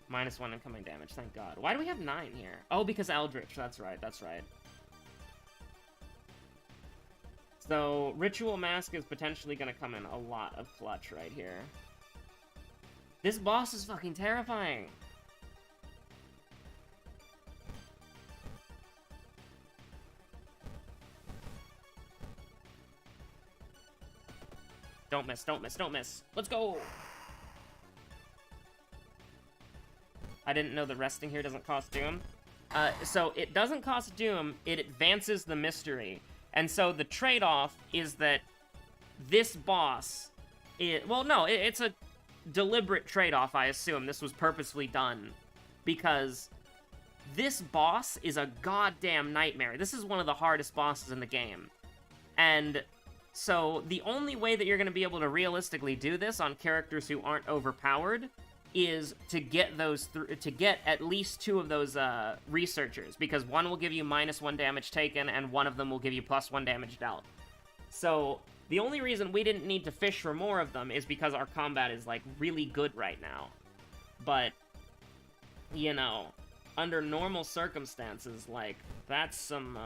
A: -1 incoming damage, thank god. Why do we have 9 here? Oh, because Eldritch. That's right, that's right. So, Ritual Mask is potentially gonna come in a lot of clutch right here. This boss is fucking terrifying! Don't miss, don't miss, don't miss! Let's go! I didn't know that resting here doesn't cost Doom. So, it doesn't cost Doom, it advances the mystery. And so the trade-off is that this boss... it's a deliberate trade-off, I assume. This was purposefully done. Because this boss is a goddamn nightmare. This is one of the hardest bosses in the game. And so the only way that you're going to be able to realistically do this on characters who aren't overpowered is to get at least 2 of those researchers, because one will give you -1 damage taken, and one of them will give you +1 damage dealt. So the only reason we didn't need to fish for more of them is because our combat is, like, really good right now. But, you know, under normal circumstances, like, that's some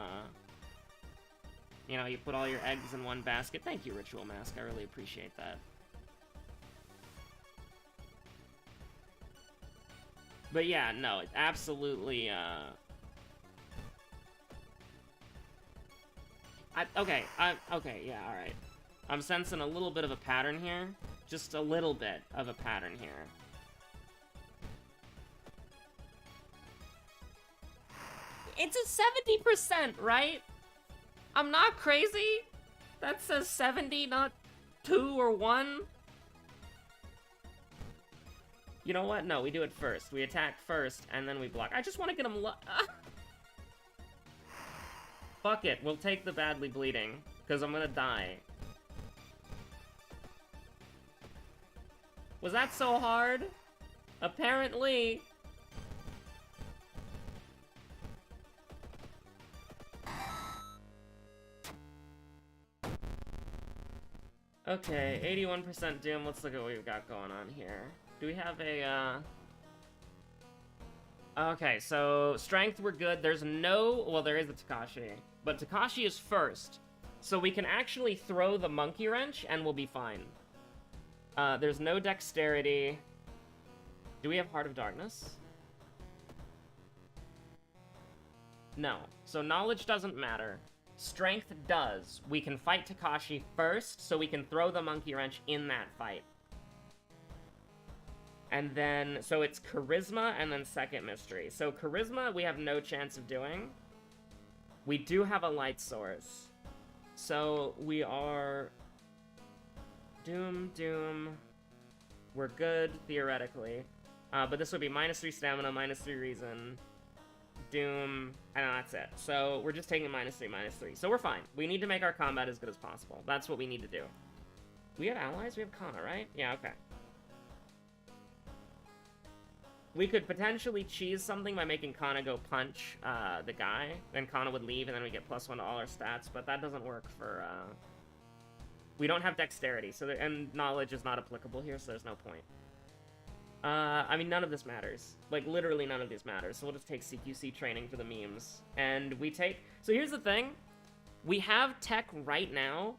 A: You know, you put all your eggs in one basket. Thank you, Ritual Mask. I really appreciate that. But yeah, no, it absolutely, okay, yeah, alright. I'm sensing a little bit of a pattern here. Just a little bit of a pattern here. It's a 70%, right? I'm not crazy? That says 70, not 2 or 1? You know what? No, we do it first. We attack first, and then we block. I just want to get him Fuck it, we'll take the badly bleeding, because I'm gonna die. Was that so hard? Apparently. Okay, 81% Doom. Let's look at what we've got going on here. Do we have a, Okay, so strength we're good. There's no... Well, there is a Takashi. But Takashi is first. So we can actually throw the monkey wrench and we'll be fine. There's no dexterity. Do we have Heart of Darkness? No. So knowledge doesn't matter. Strength does. We can fight Takashi first, so we can throw the monkey wrench in that fight. And then, so it's Charisma and then second mystery. So Charisma, we have no chance of doing. We do have a light source. So we are... Doom. We're good, theoretically. But this would be -3 stamina, -3 reason. Doom, and that's it. So we're just taking -3. So we're fine. We need to make our combat as good as possible. That's what we need to do. We have allies? We have Kana, right? Yeah, okay. We could potentially cheese something by making Kana go punch the guy. Then Kana would leave, and then we get +1 to all our stats. But that doesn't work for... We don't have dexterity, so and knowledge is not applicable here, so there's no point. I mean, none of this matters. Like, literally none of this matters. So we'll just take CQC training for the memes. And we take... So here's the thing. We have tech right now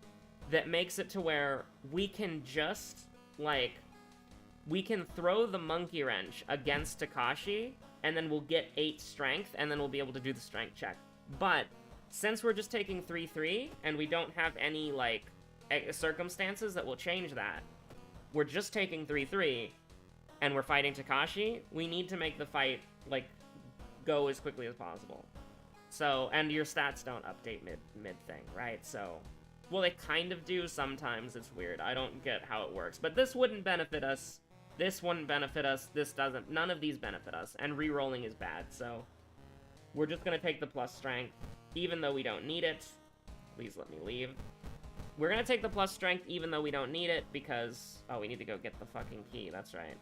A: that makes it to where we can just, like... We can throw the monkey wrench against Takashi, and then we'll get 8 strength, and then we'll be able to do the strength check. But, since we're just taking 3-3, and we don't have any, like, circumstances that will change that, we're just taking 3-3, and we're fighting Takashi, we need to make the fight, like, go as quickly as possible. So, and your stats don't update mid-thing, right? So, well, they kind of do sometimes, it's weird. I don't get how it works. But this wouldn't benefit us. This wouldn't benefit us. This doesn't. None of these benefit us. And re-rolling is bad, so... We're just gonna take the plus strength, even though we don't need it. Please let me leave. We're gonna take the plus strength, even though we don't need it, because... Oh, we need to go get the fucking key, that's right.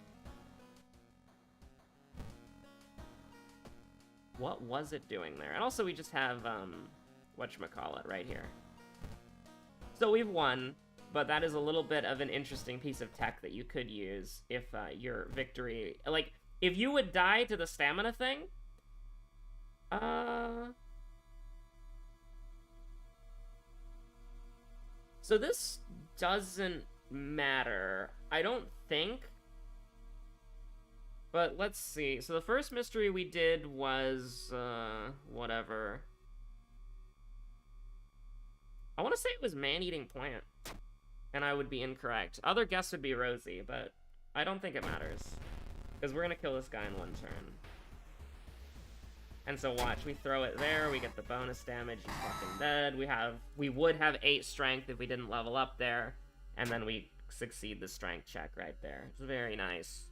A: What was it doing there? And also, we just have, whatchamacallit right here. So we've won, but that is a little bit of an interesting piece of tech that you could use if your victory... Like, if you would die to the stamina thing... So this doesn't matter, I don't think. But let's see. So the first mystery we did was, whatever. I want to say it was man-eating plant. And I would be incorrect. Other guess would be Rosie, but I don't think it matters. Because we're going to kill this guy in one turn. And so watch, we throw it there, we get the bonus damage, he's fucking dead. We would have 8 strength if we didn't level up there. And then we succeed the strength check right there. It's very nice.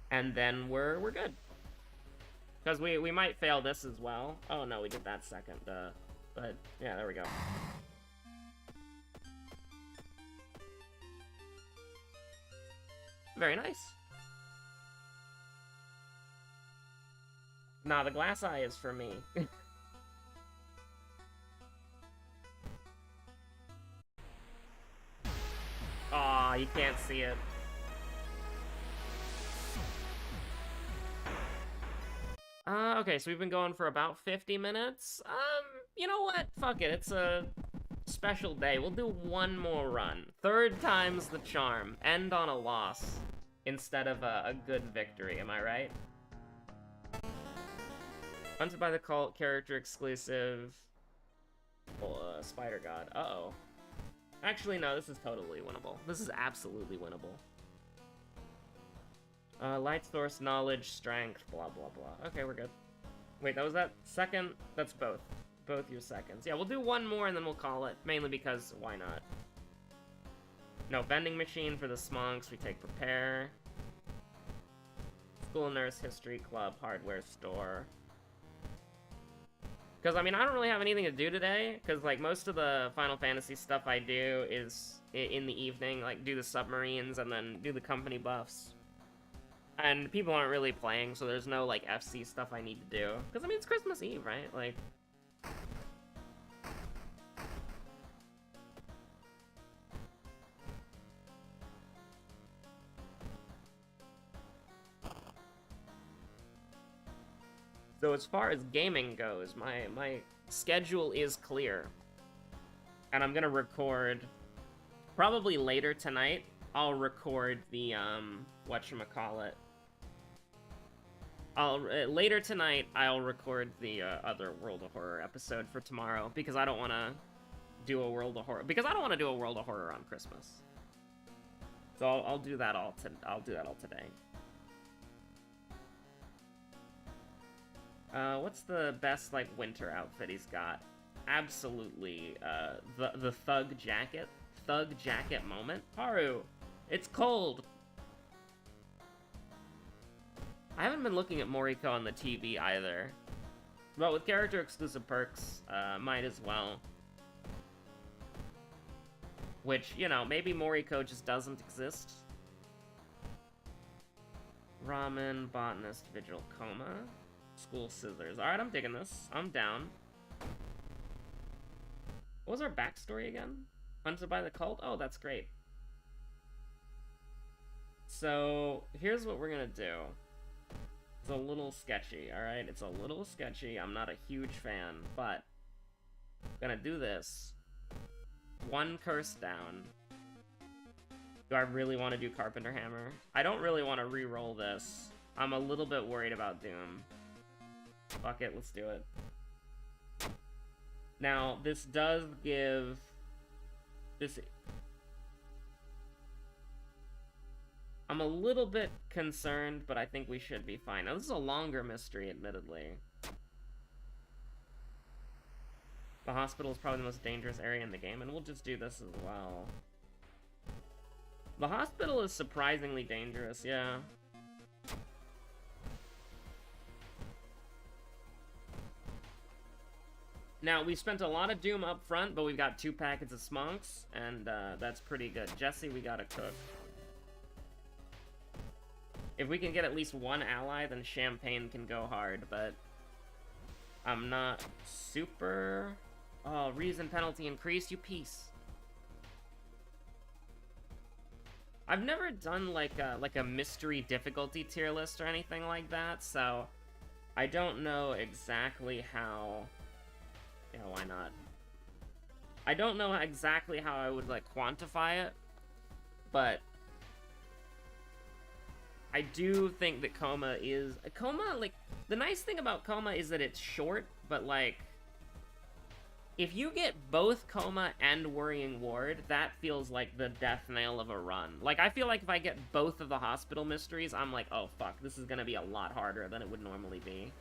A: And then we're good. Because we might fail this as well. Oh no, we did that second, but yeah, there we go. Very nice. Nah, the glass eye is for me. Aw, you can't see it. Okay, so we've been going for about 50 minutes. You know what? Fuck it, it's a special day. We'll do one more run. Third time's the charm. End on a loss instead of a good victory, am I right? Hunted by the Cult, character exclusive. Spider God. Uh-oh. Actually, no, this is totally winnable. This is absolutely winnable. Light source, knowledge, strength, blah, blah, blah. Okay, we're good. Wait, that was that second? That's both. Both your seconds. Yeah, we'll do one more and then we'll call it. Mainly because, why not? No, vending machine for the smonks. We take prepare. School nurse, history club, hardware store. Because, I mean, I don't really have anything to do today. Because, like, most of the Final Fantasy stuff I do is in the evening. Like, do the submarines and then do the company buffs. And people aren't really playing, so there's no, like, FC stuff I need to do. Because, I mean, it's Christmas Eve, right? Like... So as far as gaming goes, my schedule is clear. And I'm gonna record... Probably later tonight, I'll record the, whatchamacallit. Later tonight, I'll record the, other World of Horror episode for tomorrow, because I don't want to do a World of Horror... Because I don't want to do a World of Horror on Christmas. So I'll do that all today. What's the best, like, winter outfit he's got? Absolutely, the thug jacket. Thug jacket moment. Haru, it's cold! I haven't been looking at Moriko on the TV either. But with character-exclusive perks, might as well. Which, you know, maybe Moriko just doesn't exist. Ramen, botanist, vigil, coma. School scissors. Alright, I'm digging this. I'm down. What was our backstory again? Hunted by the cult? Oh, that's great. So, here's what we're gonna do. It's a little sketchy, alright? It's a little sketchy. I'm not a huge fan, but... gonna do this. One curse down. Do I really want to do Carpenter Hammer? I don't really want to re-roll this. I'm a little bit worried about Doom. Fuck it, let's do it. Now, this does give... this... I'm a little bit concerned, but I think we should be fine. Now, this is a longer mystery, admittedly. The hospital is probably the most dangerous area in the game, and we'll just do this as well. The hospital is surprisingly dangerous, yeah. Now, we spent a lot of Doom up front, but we've got 2 packets of smonks, and that's pretty good. Jesse, we gotta cook. If we can get at least one ally, then Champagne can go hard, but I'm not super... Oh, reason penalty increased, you piece. I've never done like a mystery difficulty tier list or anything like that, so I don't know exactly how... Yeah, why not? I don't know exactly how I would, like, quantify it, but I do think that Coma is... Coma, like, the nice thing about Coma is that it's short, but, like, if you get both Coma and Worrying Ward, that feels like the death nail of a run. Like, I feel like if I get both of the hospital mysteries, I'm like, oh, fuck, this is gonna be a lot harder than it would normally be.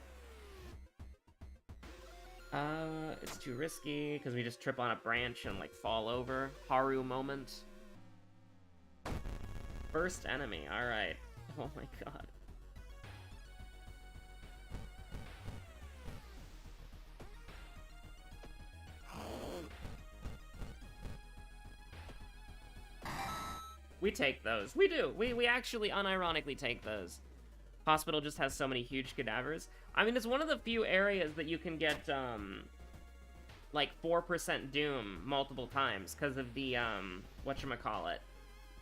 A: It's too risky, because we just trip on a branch and, like, fall over. Haru moment. First enemy, alright. Oh my god. We take those. We do. We actually unironically take those. Hospital just has so many huge cadavers. I mean, it's one of the few areas that you can get, like, 4% Doom multiple times, because of the, whatchamacallit.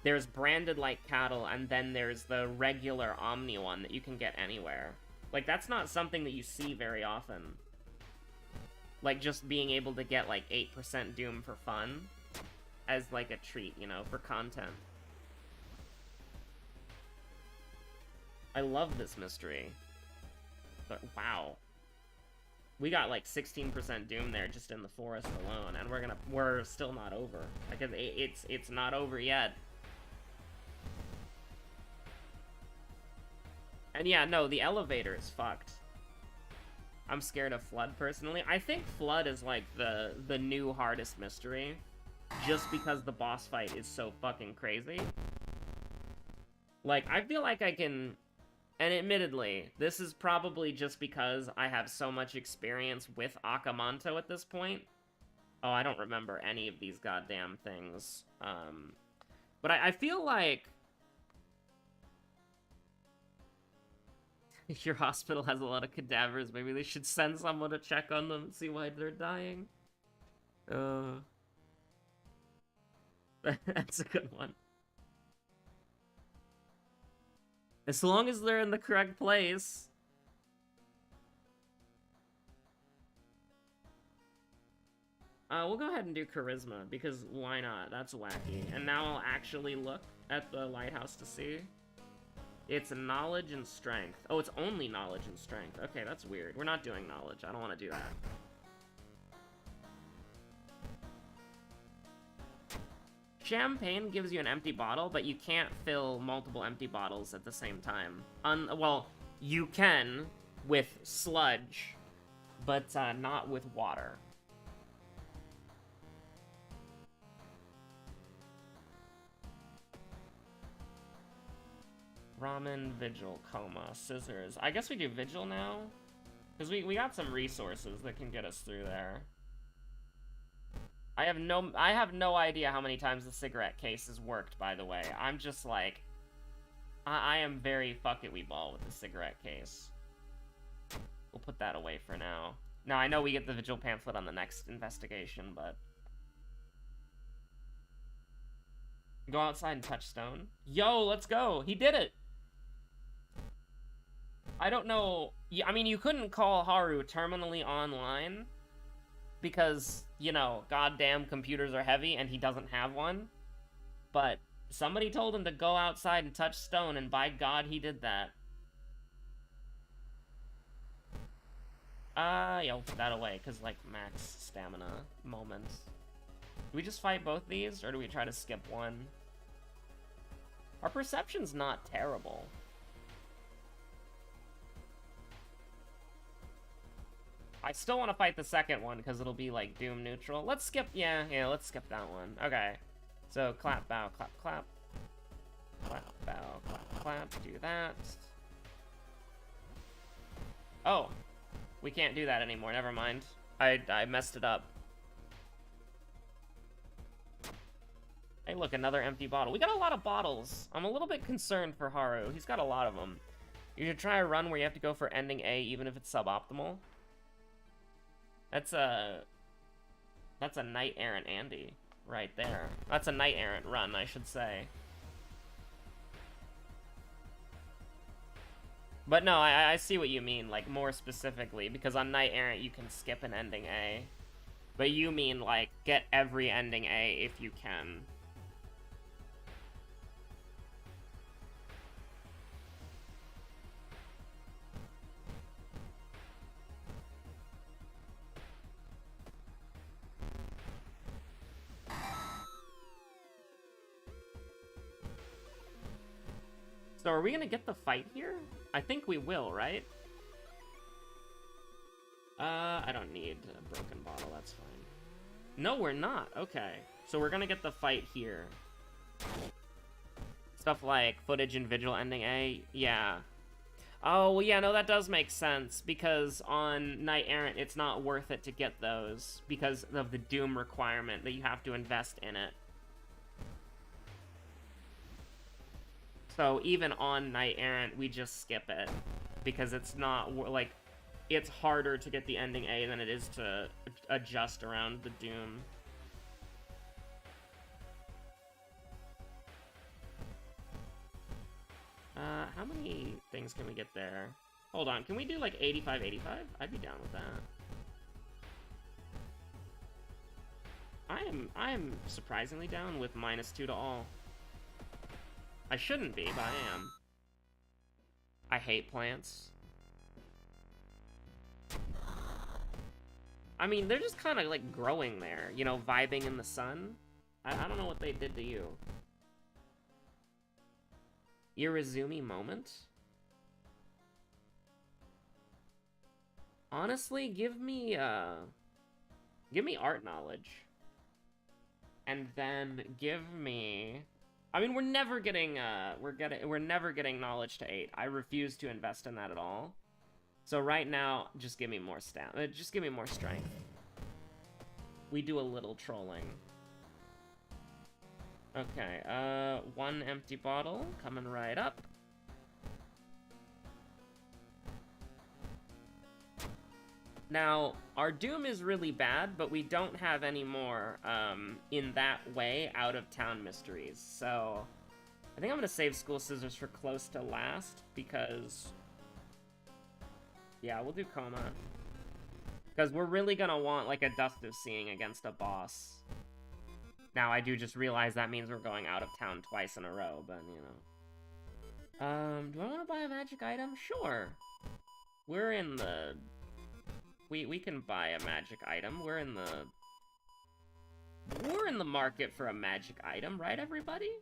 A: There's branded like cattle, and then there's the regular Omni one that you can get anywhere. Like, that's not something that you see very often. Like, just being able to get, like, 8% Doom for fun as, like, a treat, you know, for content. I love this mystery. But, wow. We got, like, 16% Doom there just in the forest alone, and we're still not over. Like, it's not over yet. And yeah, no, the elevator is fucked. I'm scared of Flood, personally. I think Flood is, like, the new hardest mystery, just because the boss fight is so fucking crazy. Like, I feel like I can... And admittedly, this is probably just because I have so much experience with Akamanto at this point. Oh, I don't remember any of these goddamn things. But I feel like... Your hospital has a lot of cadavers. Maybe they should send someone to check on them and see why they're dying. That's a good one. As long as they're in the correct place. We'll go ahead and do Charisma, because why not? That's wacky. And now I'll actually look at the lighthouse to see. It's Knowledge and Strength. Oh, it's only Knowledge and Strength. Okay, that's weird. We're not doing Knowledge. I don't want to do that. Champagne gives you an empty bottle, but you can't fill multiple empty bottles at the same time. Well, you can with sludge, but not with water. Ramen, Vigil, Coma, Scissors. I guess we do Vigil now? Because we got some resources that can get us through there. I have no idea how many times the cigarette case has worked, by the way. I'm just like... I am very fuck-it-we-ball with the cigarette case. We'll put that away for now. Now, I know we get the Vigil pamphlet on the next investigation, but... Go outside and touch stone? Yo, let's go! He did it! I don't know... I mean, you couldn't call Haru terminally online, because, you know, goddamn computers are heavy and he doesn't have one. But somebody told him to go outside and touch stone, and by God, he did that. Yeah, we'll put that away, because, like, max stamina moments. Do we just fight both these, or do we try to skip one? Our perception's not terrible. I still want to fight the second one, because it'll be, like, Doom neutral. Let's skip, yeah, let's skip that one. Okay. So, clap, bow, clap, clap. Clap, bow, clap, clap. Do that. Oh. We can't do that anymore, never mind. I messed it up. Hey, look, another empty bottle. We got a lot of bottles. I'm a little bit concerned for Haru. He's got a lot of them. You should try a run where you have to go for ending A, even if it's suboptimal. That's a Knight Errant Andy right there. That's a Knight Errant run, I should say. But no, I see what you mean, like, more specifically, because on Knight Errant you can skip an ending A. But you mean, like, get every ending A if you can. So are we gonna get the fight here? I think we will, right? I don't need a broken bottle, that's fine. No, we're not. Okay. So we're gonna get the fight here. Stuff like footage and Vigil ending A, yeah. Oh, well, yeah, no, that does make sense, because on Knight Errant, it's not worth it to get those, because of the Doom requirement that you have to invest in it. So even on Knight Errant, we just skip it, because it's not, like, it's harder to get the ending A than it is to adjust around the Doom. How many things can we get there? Hold on, can we do like 85, 85? I'd be down with that. I am surprisingly down with -2 to all. I shouldn't be, but I am. I hate plants. I mean, they're just kind of like growing there, you know, vibing in the sun. I don't know what they did to you. Irizumi moment? Honestly, give me art knowledge. And then give me... I mean, we're never getting knowledge to 8. I refuse to invest in that at all. So right now, just give me more just give me more strength. We do a little trolling. Okay, 1 empty bottle coming right up. Now, our Doom is really bad, but we don't have any more, in that way, out-of-town mysteries. So, I think I'm gonna save School Scissors for close to last, because... Yeah, we'll do Coma. Because we're really gonna want, like, a Dust of Seeing against a boss. Now, I do just realize that means we're going out of town twice in a row, but, you know. Do I want to buy a magic item? Sure. We're in the... We can buy a magic item. We're in the market for a magic item, right, everybody?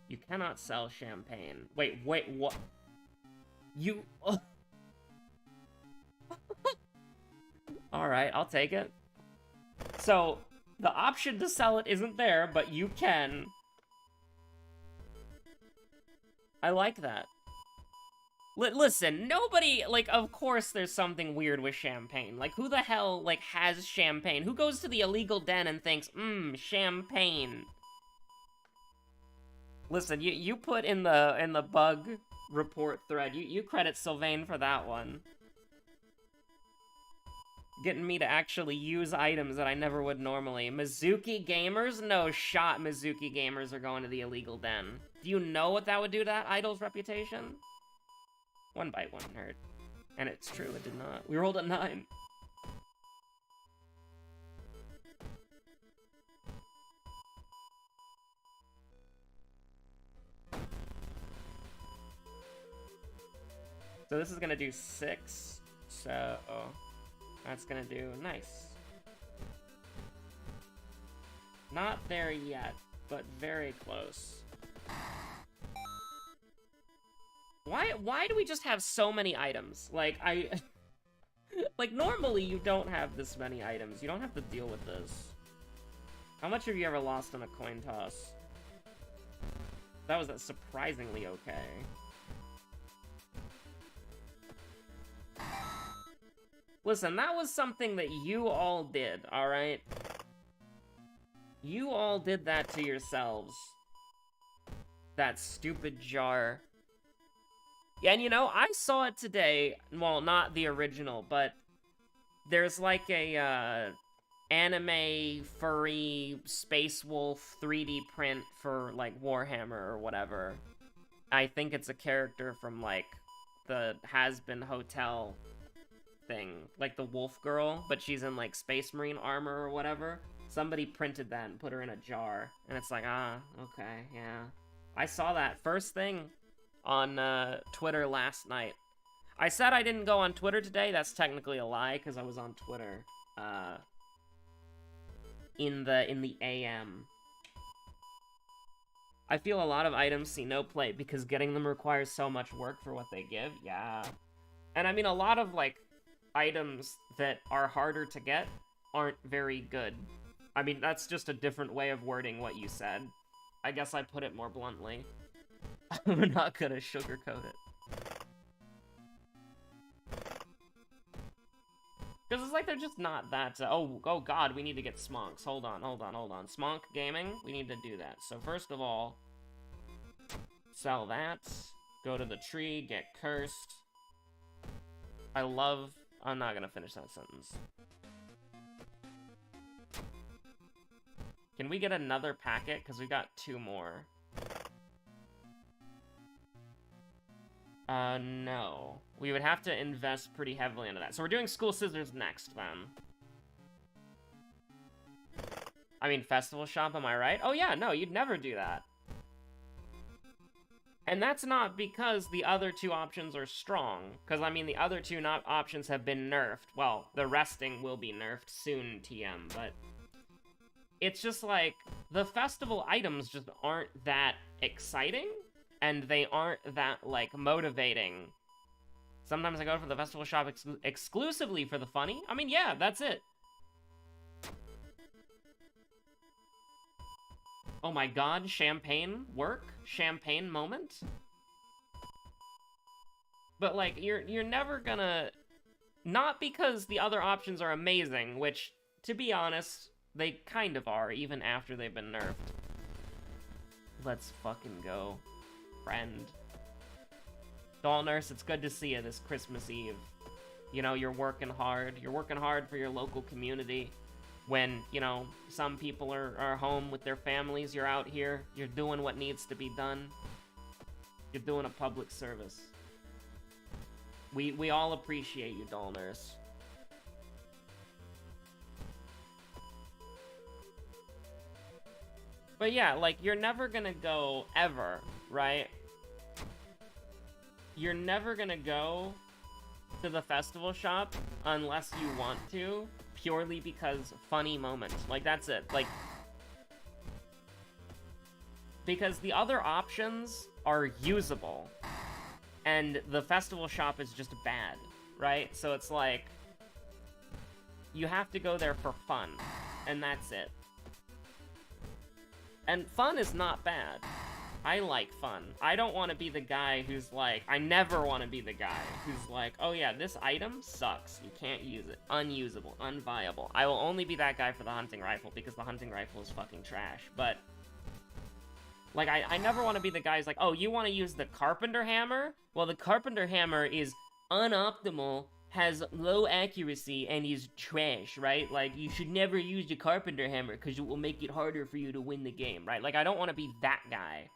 A: You cannot sell champagne. Wait, what? You... Alright, I'll take it. So, the option to sell it isn't there, but you can. I like that. Listen, nobody, like, of course there's something weird with champagne. Like, who the hell, like, has champagne? Who goes to the illegal den and thinks, champagne? Listen, you put in the bug report thread, you credit Sylvain for that one. Getting me to actually use items that I never would normally. Mizuki gamers? No shot Mizuki gamers are going to the illegal den. Do you know what that would do to that idol's reputation? 1 bite, 1 hurt. And it's true, it did not. We rolled a 9. So this is gonna do 6. So that's gonna do nice. Not there yet, but very close. Why do we just have so many items? Like, like, normally you don't have this many items. You don't have to deal with this. How much have you ever lost in a coin toss? That was surprisingly okay. Listen, that was something that you all did, alright? You all did that to yourselves. That stupid jar. Yeah, and you know, I saw it today, well, not the original, but there's like a, anime, furry, Space Wolf 3D print for, like, Warhammer or whatever. I think it's a character from, like, the Has-Been Hotel thing. Like the Wolf Girl, but she's in, like, Space Marine armor or whatever. Somebody printed that and put her in a jar. And it's like, okay, yeah. I saw that first thing on Twitter last night. I said I didn't go on Twitter today. That's technically a lie, because I was on Twitter in the AM. I feel a lot of items see no play because getting them requires so much work for what they give. Yeah. And I mean, a lot of, like, items that are harder to get aren't very good. I mean, that's just a different way of wording what you said. I guess I put it more bluntly. We're not gonna sugarcoat it. Because it's like they're just not that... oh god, we need to get Smonks. Hold on. Smonk Gaming, we need to do that. So first of all, sell that. Go to the tree, get cursed. I love... I'm not gonna finish that sentence. Can we get another packet? Because we got 2 more. No. We would have to invest pretty heavily into that. So we're doing School Scissors next, then. I mean, Festival Shop, am I right? Oh yeah, no, you'd never do that. And that's not because the other two options are strong. Because, I mean, the other two options have been nerfed. Well, the resting will be nerfed soon, TM, but... It's just like, the festival items just aren't that exciting, and they aren't that, like, motivating. Sometimes I go for the festival shop exclusively for the funny. I mean, yeah, that's it. Oh my god, champagne work? Champagne moment? But, like, you're never gonna... Not because the other options are amazing, which, to be honest, they kind of are, even after they've been nerfed. Let's fucking go, friend. Doll Nurse, it's good to see you this Christmas Eve. You know, you're working hard. You're working hard for your local community. When, you know, some people are home with their families, you're out here. You're doing what needs to be done. You're doing a public service. We all appreciate you, Doll Nurse. But yeah, like, you're never gonna go ever, right? You're never gonna go to the festival shop unless you want to, purely because funny moments. Like, that's it. Like, because the other options are usable, and the festival shop is just bad, right? So it's like, you have to go there for fun, and that's it. And fun is not bad. I like fun. I don't want to be the guy who's like, I never want to be the guy who's like, oh yeah, this item sucks. You can't use it. Unusable. Unviable. I will only be that guy for the hunting rifle because the hunting rifle is fucking trash. But, like, I never want to be the guy who's like, oh, you want to use the carpenter hammer? Well, the carpenter hammer is unoptimal, has low accuracy, and is trash, right? Like, you should never use the carpenter hammer because it will make it harder for you to win the game, right? Like, I don't want to be that guy.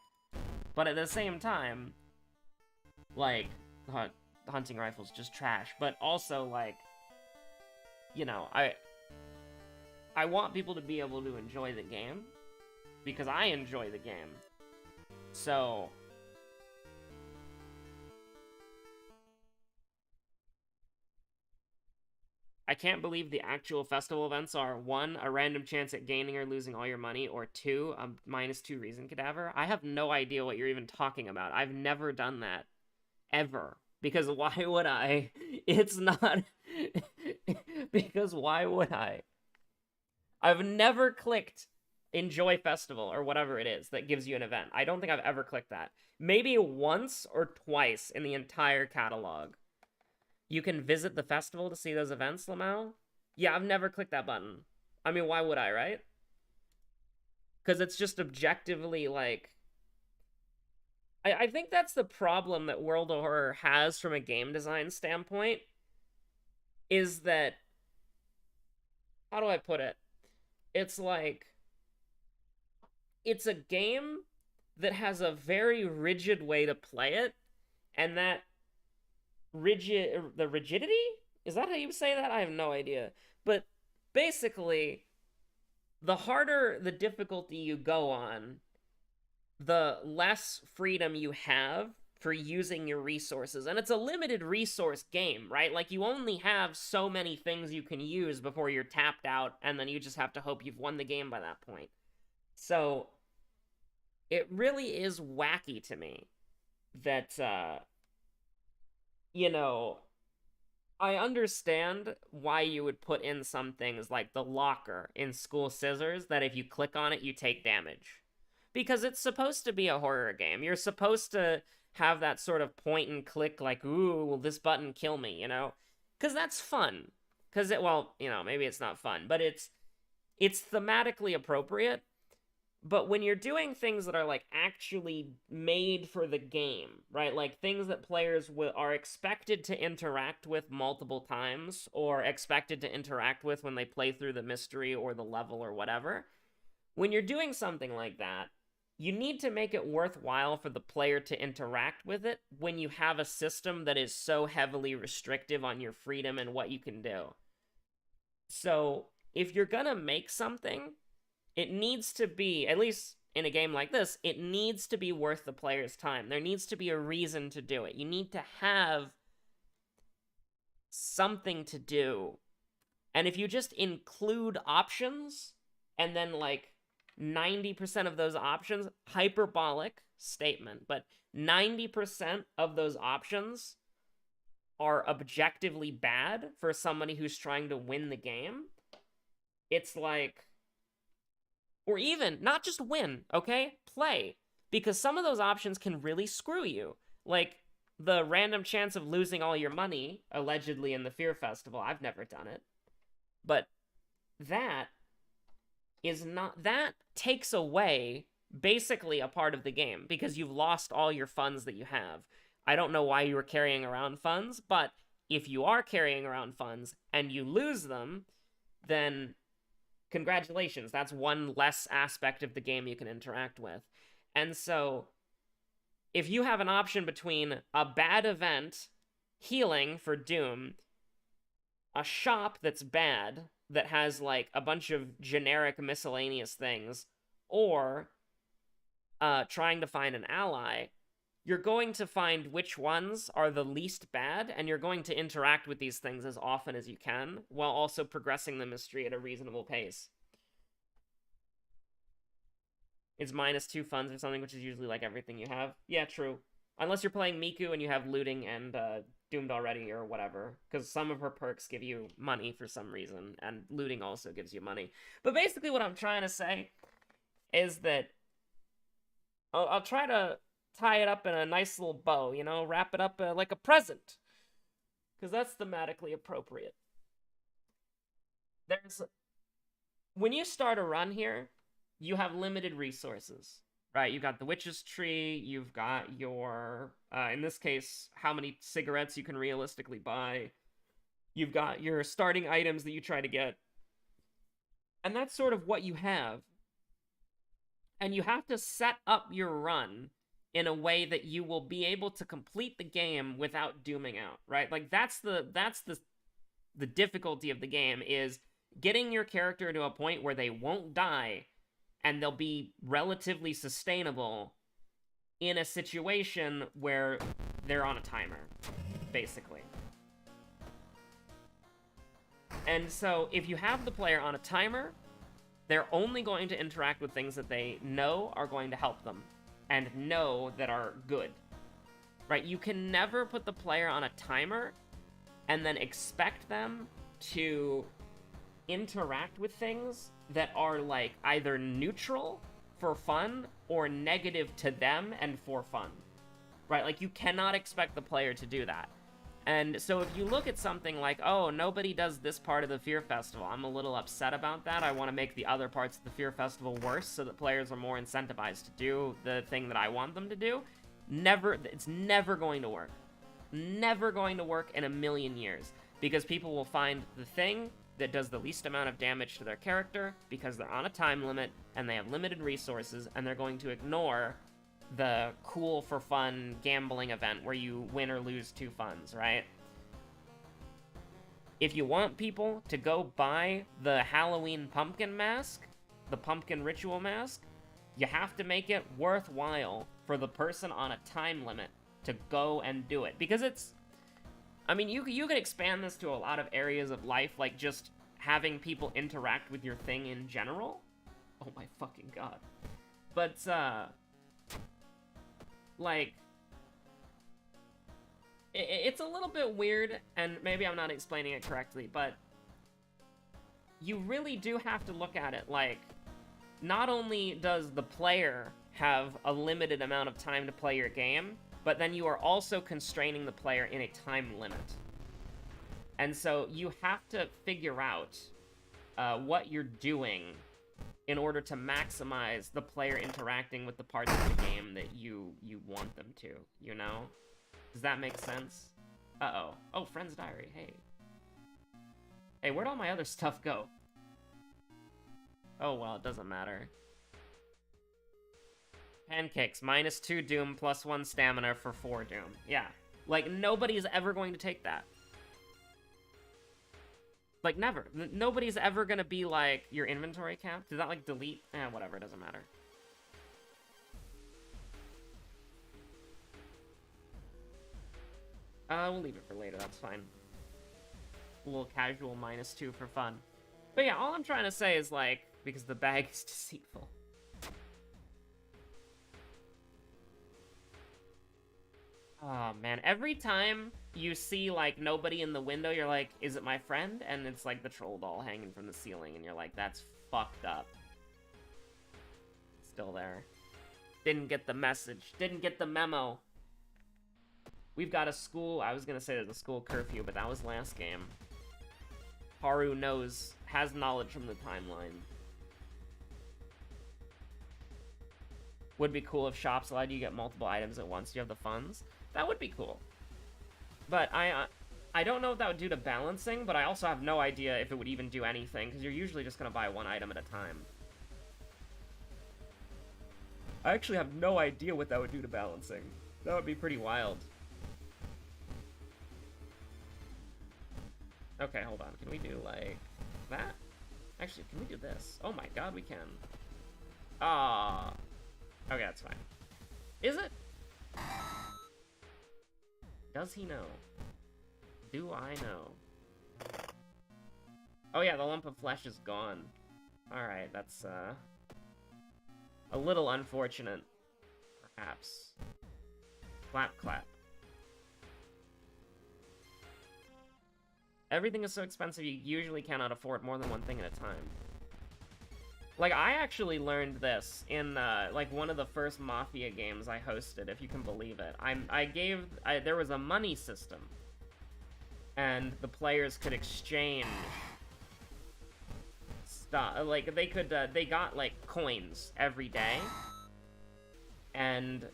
A: But at the same time, like, the hunting rifle's just trash. But also, like, you know, I want people to be able to enjoy the game, because I enjoy the game. So... I can't believe the actual festival events are 1, a random chance at gaining or losing all your money, or 2, a -2 reason cadaver. I have no idea what you're even talking about. I've never done that. Ever. Because why would I? It's not... Because why would I? I've never clicked Enjoy Festival, or whatever it is that gives you an event. I don't think I've ever clicked that. Maybe once or twice in the entire catalog. You can visit the festival to see those events, Lamau? Yeah, I've never clicked that button. I mean, why would I, right? Because it's just objectively, like... I think that's the problem that World of Horror has from a game design standpoint, is that... How do I put it? It's like... It's a game that has a very rigid way to play it, and that... the rigidity? Is that how you say that? I have no idea. But basically, the harder the difficulty you go on, the less freedom you have for using your resources. And it's a limited resource game, right? Like, you only have so many things you can use before you're tapped out, and then you just have to hope you've won the game by that point. So, it really is wacky to me that, you know, I understand why you would put in some things like the locker in School Scissors, that if you click on it, you take damage. Because it's supposed to be a horror game. You're supposed to have that sort of point and click, like, ooh, will this button kill me, you know? Because that's fun. Because well, you know, maybe it's not fun, but it's thematically appropriate. But when you're doing things that are, like, actually made for the game, right? Like, things that players are expected to interact with multiple times, or expected to interact with when they play through the mystery or the level or whatever. When you're doing something like that, you need to make it worthwhile for the player to interact with it when you have a system that is so heavily restrictive on your freedom and what you can do. So, if you're gonna make something, it needs to be, at least in a game like this, it needs to be worth the player's time. There needs to be a reason to do it. You need to have something to do. And if you just include options, and then, like, 90% of those options, hyperbolic statement, but 90% of those options are objectively bad for somebody who's trying to win the game, it's like, or even, not just win, okay? Play. Because some of those options can really screw you. Like, the random chance of losing all your money, allegedly in the Fear Festival. I've never done it. But that takes away basically a part of the game, because you've lost all your funds that you have. I don't know why you were carrying around funds, but if you are carrying around funds and you lose them, then congratulations, that's one less aspect of the game you can interact with. And so, if you have an option between a bad event, healing for Doom, a shop that's bad, that has, like, a bunch of generic miscellaneous things, or trying to find an ally, you're going to find which ones are the least bad, and you're going to interact with these things as often as you can, while also progressing the mystery at a reasonable pace. It's -2 funds or something, which is usually, like, everything you have. Yeah, true. Unless you're playing Miku and you have looting and Doomed already or whatever, because some of her perks give you money for some reason, and looting also gives you money. But basically what I'm trying to say is that I'll try to tie it up in a nice little bow, you know, wrap it up like a present, because that's thematically appropriate. When you start a run here, you have limited resources. Right, you've got the witch's tree, you've got your, in this case, how many cigarettes you can realistically buy. You've got your starting items that you try to get. And that's sort of what you have. And you have to set up your run in a way that you will be able to complete the game without dooming out, right? Like, that's the difficulty of the game, is getting your character to a point where they won't die and they'll be relatively sustainable in a situation where they're on a timer, basically. And so, if you have the player on a timer, they're only going to interact with things that they know are going to help them, and know that are good. Right? You can never put the player on a timer and then expect them to interact with things that are, like, either neutral for fun or negative to them and for fun, right? Like, you cannot expect the player to do that. And so if you look at something like, oh, nobody does this part of the Fear Festival, I'm a little upset about that, I want to make the other parts of the Fear Festival worse so that players are more incentivized to do the thing that I want them to do, it's never going to work. Never going to work in a million years, because people will find the thing that does the least amount of damage to their character because they're on a time limit and they have limited resources, and they're going to ignore the cool for fun gambling event where you win or lose 2 funds, right? If you want people to go buy the Halloween pumpkin mask, the pumpkin ritual mask, you have to make it worthwhile for the person on a time limit to go and do it. Because it's, I mean, you could expand this to a lot of areas of life, like just having people interact with your thing in general. Oh my fucking god. But, like, it's a little bit weird, and maybe I'm not explaining it correctly, but you really do have to look at it like, not only does the player have a limited amount of time to play your game, but then you are also constraining the player in a time limit. And so you have to figure out what you're doing in order to maximize the player interacting with the parts of the game that you want them to, you know? Does that make sense? Uh-oh. Oh, Friend's Diary, hey. Hey, where'd all my other stuff go? Oh, well, it doesn't matter. Pancakes, -2 Doom, +1 stamina for 4 Doom. Yeah. Like, nobody's ever going to take that. Like, never. Nobody's ever gonna be like, your inventory count? Did that, like, delete? Eh, whatever, it doesn't matter. We'll leave it for later, that's fine. A little casual -2 for fun. But yeah, all I'm trying to say is, like, because the bag is deceitful. Oh, man. Every time you see, like, nobody in the window, you're like, is it my friend? And it's, like, the troll doll hanging from the ceiling, and you're like, that's fucked up. Still there. Didn't get the message. Didn't get the memo. We've got a school... I was gonna say there's a school curfew, but that was last game. Haru has knowledge from the timeline. Would be cool if shops allowed you to get multiple items at once. Do you have the funds? That would be cool. But I don't know what that would do to balancing, but I also have no idea if it would even do anything, because you're usually just going to buy one item at a time. I actually have no idea what that would do to balancing. That would be pretty wild. Okay, hold on. Can we do, like, that? Actually, can we do this? Oh my god, we can. Ah. Okay, that's fine. Is it? Does he know? Do I know? Oh yeah, the lump of flesh is gone. Alright, that's, a little unfortunate. Perhaps. Clap, clap. Everything is so expensive, you usually cannot afford more than one thing at a time. Like, I actually learned this in, like, one of the first Mafia games I hosted, if you can believe it. There was a money system. And the players could exchange stuff. Like, they got, like, coins every day. And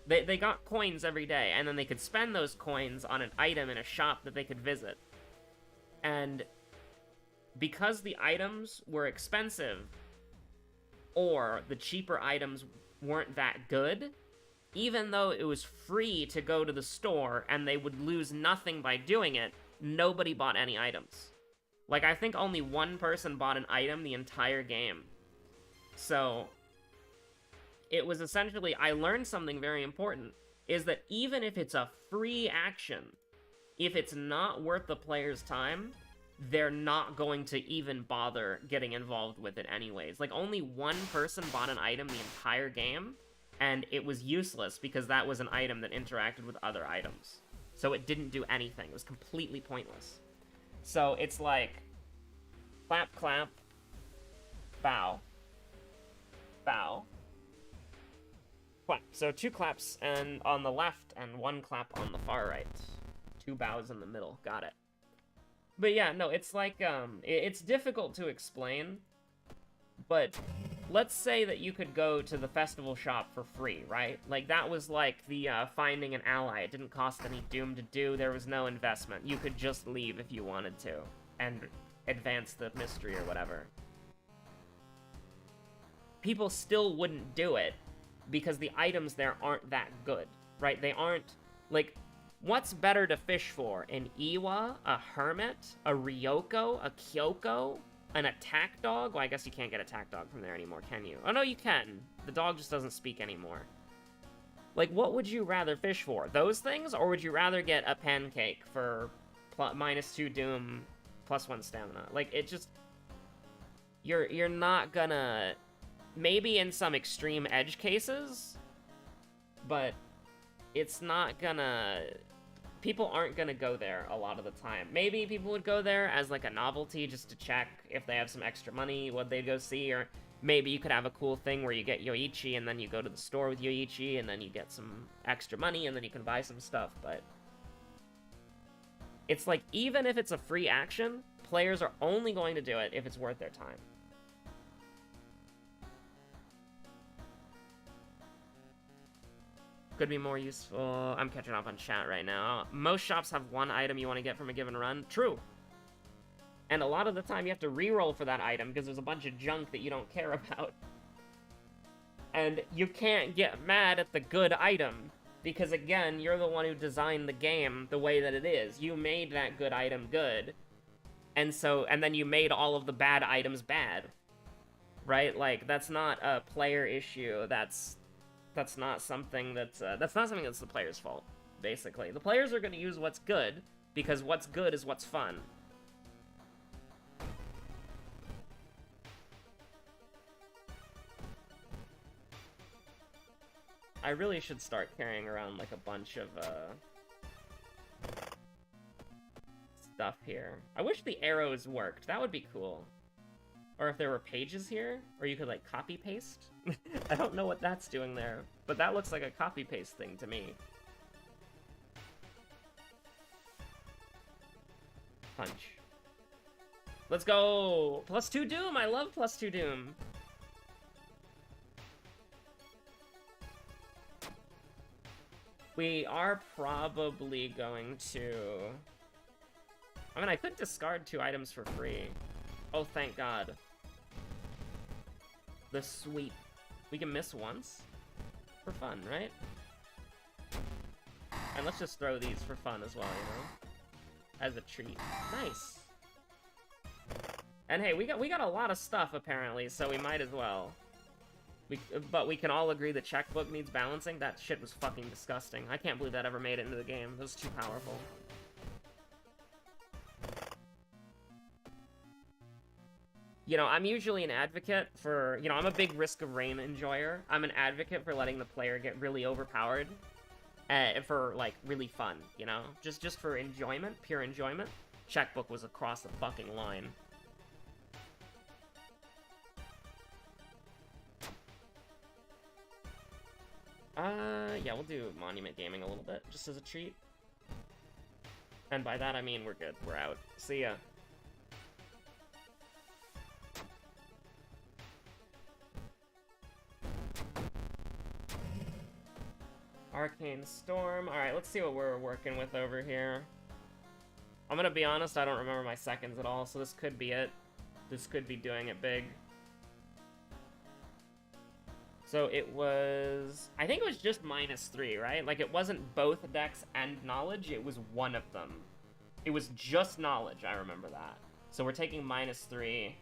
A: they got coins every day, and then they could spend those coins on an item in a shop that they could visit. And because the items were expensive, or the cheaper items weren't that good, even though it was free to go to the store and they would lose nothing by doing it, nobody bought any items. Like, I think only one person bought an item the entire game. So, it was essentially, I learned something very important, is that even if it's a free action, if it's not worth the player's time, they're not going to even bother getting involved with it anyways. Like, only one person bought an item the entire game, and it was useless because that was an item that interacted with other items. So it didn't do anything. It was completely pointless. So it's like, clap, clap, bow, bow, clap. So 2 claps and on the left and 1 clap on the far right. 2 bows in the middle. Got it. But yeah, no, it's like, it's difficult to explain, but let's say that you could go to the festival shop for free, right? Like, that was like the, finding an ally. It didn't cost any Doom to do, there was no investment. You could just leave if you wanted to, and advance the mystery or whatever. People still wouldn't do it, because the items there aren't that good, right? They aren't, like, what's better to fish for? An Iwa, a Hermit, a Ryoko, a Kyoko, an attack dog? Well, I guess you can't get attack dog from there anymore, can you? Oh, no, you can. The dog just doesn't speak anymore. Like, what would you rather fish for? Those things? Or would you rather get a pancake for -2 Doom, +1 stamina? Like, it just... You're not gonna... Maybe in some extreme edge cases, but it's not gonna... People aren't gonna go there a lot of the time. Maybe people would go there as, like, a novelty just to check if they have some extra money, what they'd go see, or maybe you could have a cool thing where you get Yoichi and then you go to the store with Yoichi and then you get some extra money and then you can buy some stuff, but... It's like, even if it's a free action, players are only going to do it if it's worth their time. Could be more useful. I'm catching up on chat right now. Most shops have one item you want to get from a given run. True. And a lot of the time you have to reroll for that item because there's a bunch of junk that you don't care about. And you can't get mad at the good item, because again, you're the one who designed the game the way that it is. You made that good item good, and then you made all of the bad items bad, right? Like, that's not a player issue. That's not something that's the player's fault. Basically, the players are going to use what's good, because what's good is what's fun. I really should start carrying around, like, a bunch of, stuff here. I wish the arrows worked. That would be cool. Or if there were pages here, or you could, like, copy-paste. I don't know what that's doing there, but that looks like a copy-paste thing to me. Punch. Let's go! +2 Doom! I love +2 Doom! We are probably going to... I mean, I could discard 2 items for free. Oh, thank God. The sweep. We can miss once? For fun, right? And let's just throw these for fun as well, you know? As a treat. Nice! And hey, we got a lot of stuff, apparently, so we might as well. But we can all agree the checkbook needs balancing? That shit was fucking disgusting. I can't believe that ever made it into the game. It was too powerful. You know, I'm usually an advocate for... You know, I'm a big Risk of Rain enjoyer. I'm an advocate for letting the player get really overpowered. For, like, really fun, you know? Just for enjoyment, pure enjoyment. Checkbook was across the fucking line. Yeah, we'll do Monument Gaming a little bit, just as a treat. And by that I mean we're good, we're out. See ya. Arcane Storm. Alright, let's see what we're working with over here. I'm gonna be honest, I don't remember my seconds at all, so this could be it. This could be doing it big. So it was... I think it was just -3, right? Like, it wasn't both Dex and Knowledge, it was one of them. It was just Knowledge, I remember that. So we're taking -3,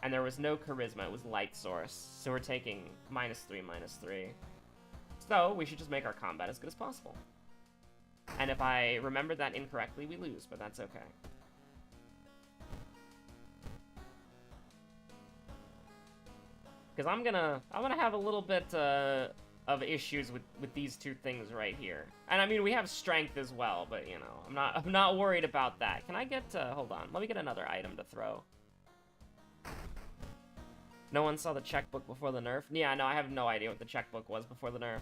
A: and there was no Charisma, it was Light Source. So we're taking -3, -3. So we should just make our combat as good as possible. And if I remember that incorrectly, we lose, but that's okay. Because I'm gonna have a little bit of issues with these 2 things right here. And I mean, we have strength as well, but you know, I'm not worried about that. Can I get hold on, let me get another item to throw. No one saw the checkbook before the nerf? Yeah, no, I have no idea what the checkbook was before the nerf.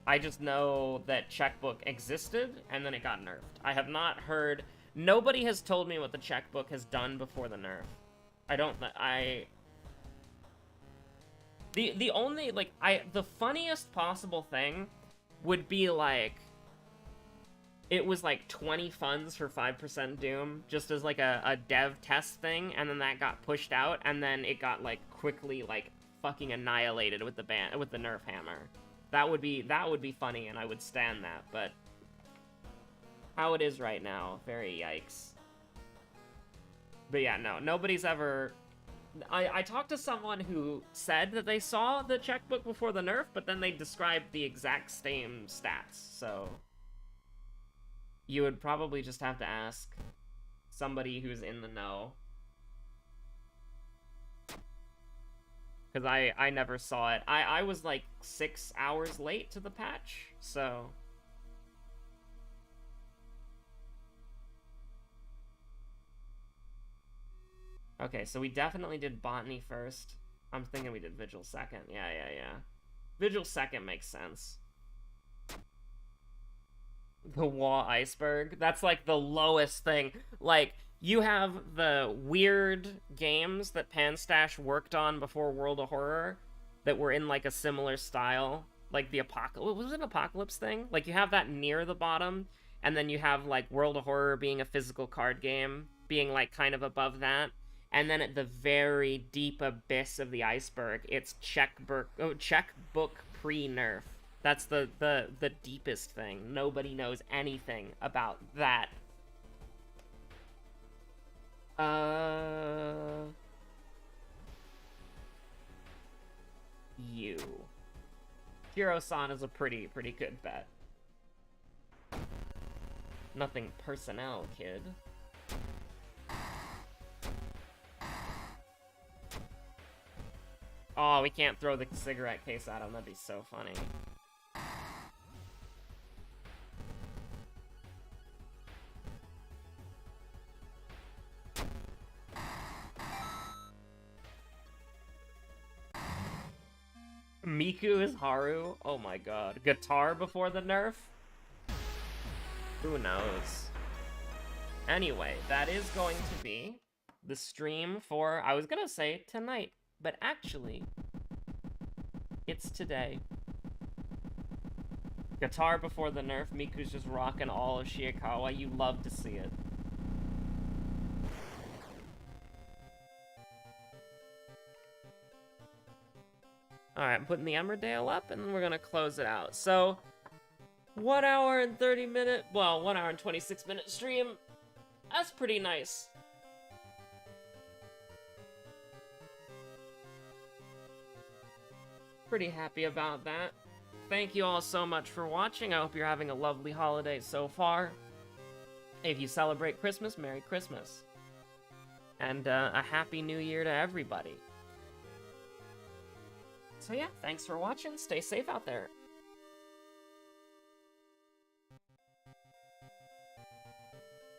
A: I just know that checkbook existed, and then it got nerfed. I have not heard... Nobody has told me what the checkbook has done before the nerf. The only, like, the funniest possible thing would be, like, it was, like, 20 funds for 5% Doom, just as, like, a dev test thing, and then that got pushed out, and then it got, like, quickly, like, fucking annihilated with the nerf hammer. That would be funny, and I would stand that, but how it is right now, very yikes. But yeah, no, nobody's ever... I talked to someone who said that they saw the checkbook before the nerf, but then they described the exact same stats, so... You would probably just have to ask somebody who's in the know. Because I never saw it. I was like 6 hours late to the patch, so... Okay, so we definitely did Botany first. I'm thinking we did Vigil second. Yeah. Vigil second makes sense. The Wall Iceberg. That's like the lowest thing. Like, you have the weird games that Panstash worked on before World of Horror that were in like a similar style. Like the Apocalypse. Was it an Apocalypse thing? Like, you have that near the bottom, and then you have like World of Horror being a physical card game, being like kind of above that. And then at the very deep abyss of the iceberg, it's checkbook pre-nerf. That's the deepest thing. Nobody knows anything about that. You. Hiro-san is a pretty good bet. Nothing personnel, kid. Oh, we can't throw the cigarette case at him. That'd be so funny. Miku is Haru? Oh my god. Guitar before the nerf? Who knows? Anyway, that is going to be the stream for, I was gonna say tonight, but actually, it's today. Guitar before the nerf, Miku's just rocking all of Shiikawa. You love to see it. Alright, I'm putting the Emmerdale up, and then we're gonna close it out. So, 1 hour and 30 minute, well, 1 hour and 26 minute stream. That's pretty nice. Pretty happy about that. Thank you all so much for watching. I hope you're having a lovely holiday so far. If you celebrate Christmas, Merry Christmas. And a Happy New Year to everybody. So yeah, thanks for watching. Stay safe out there.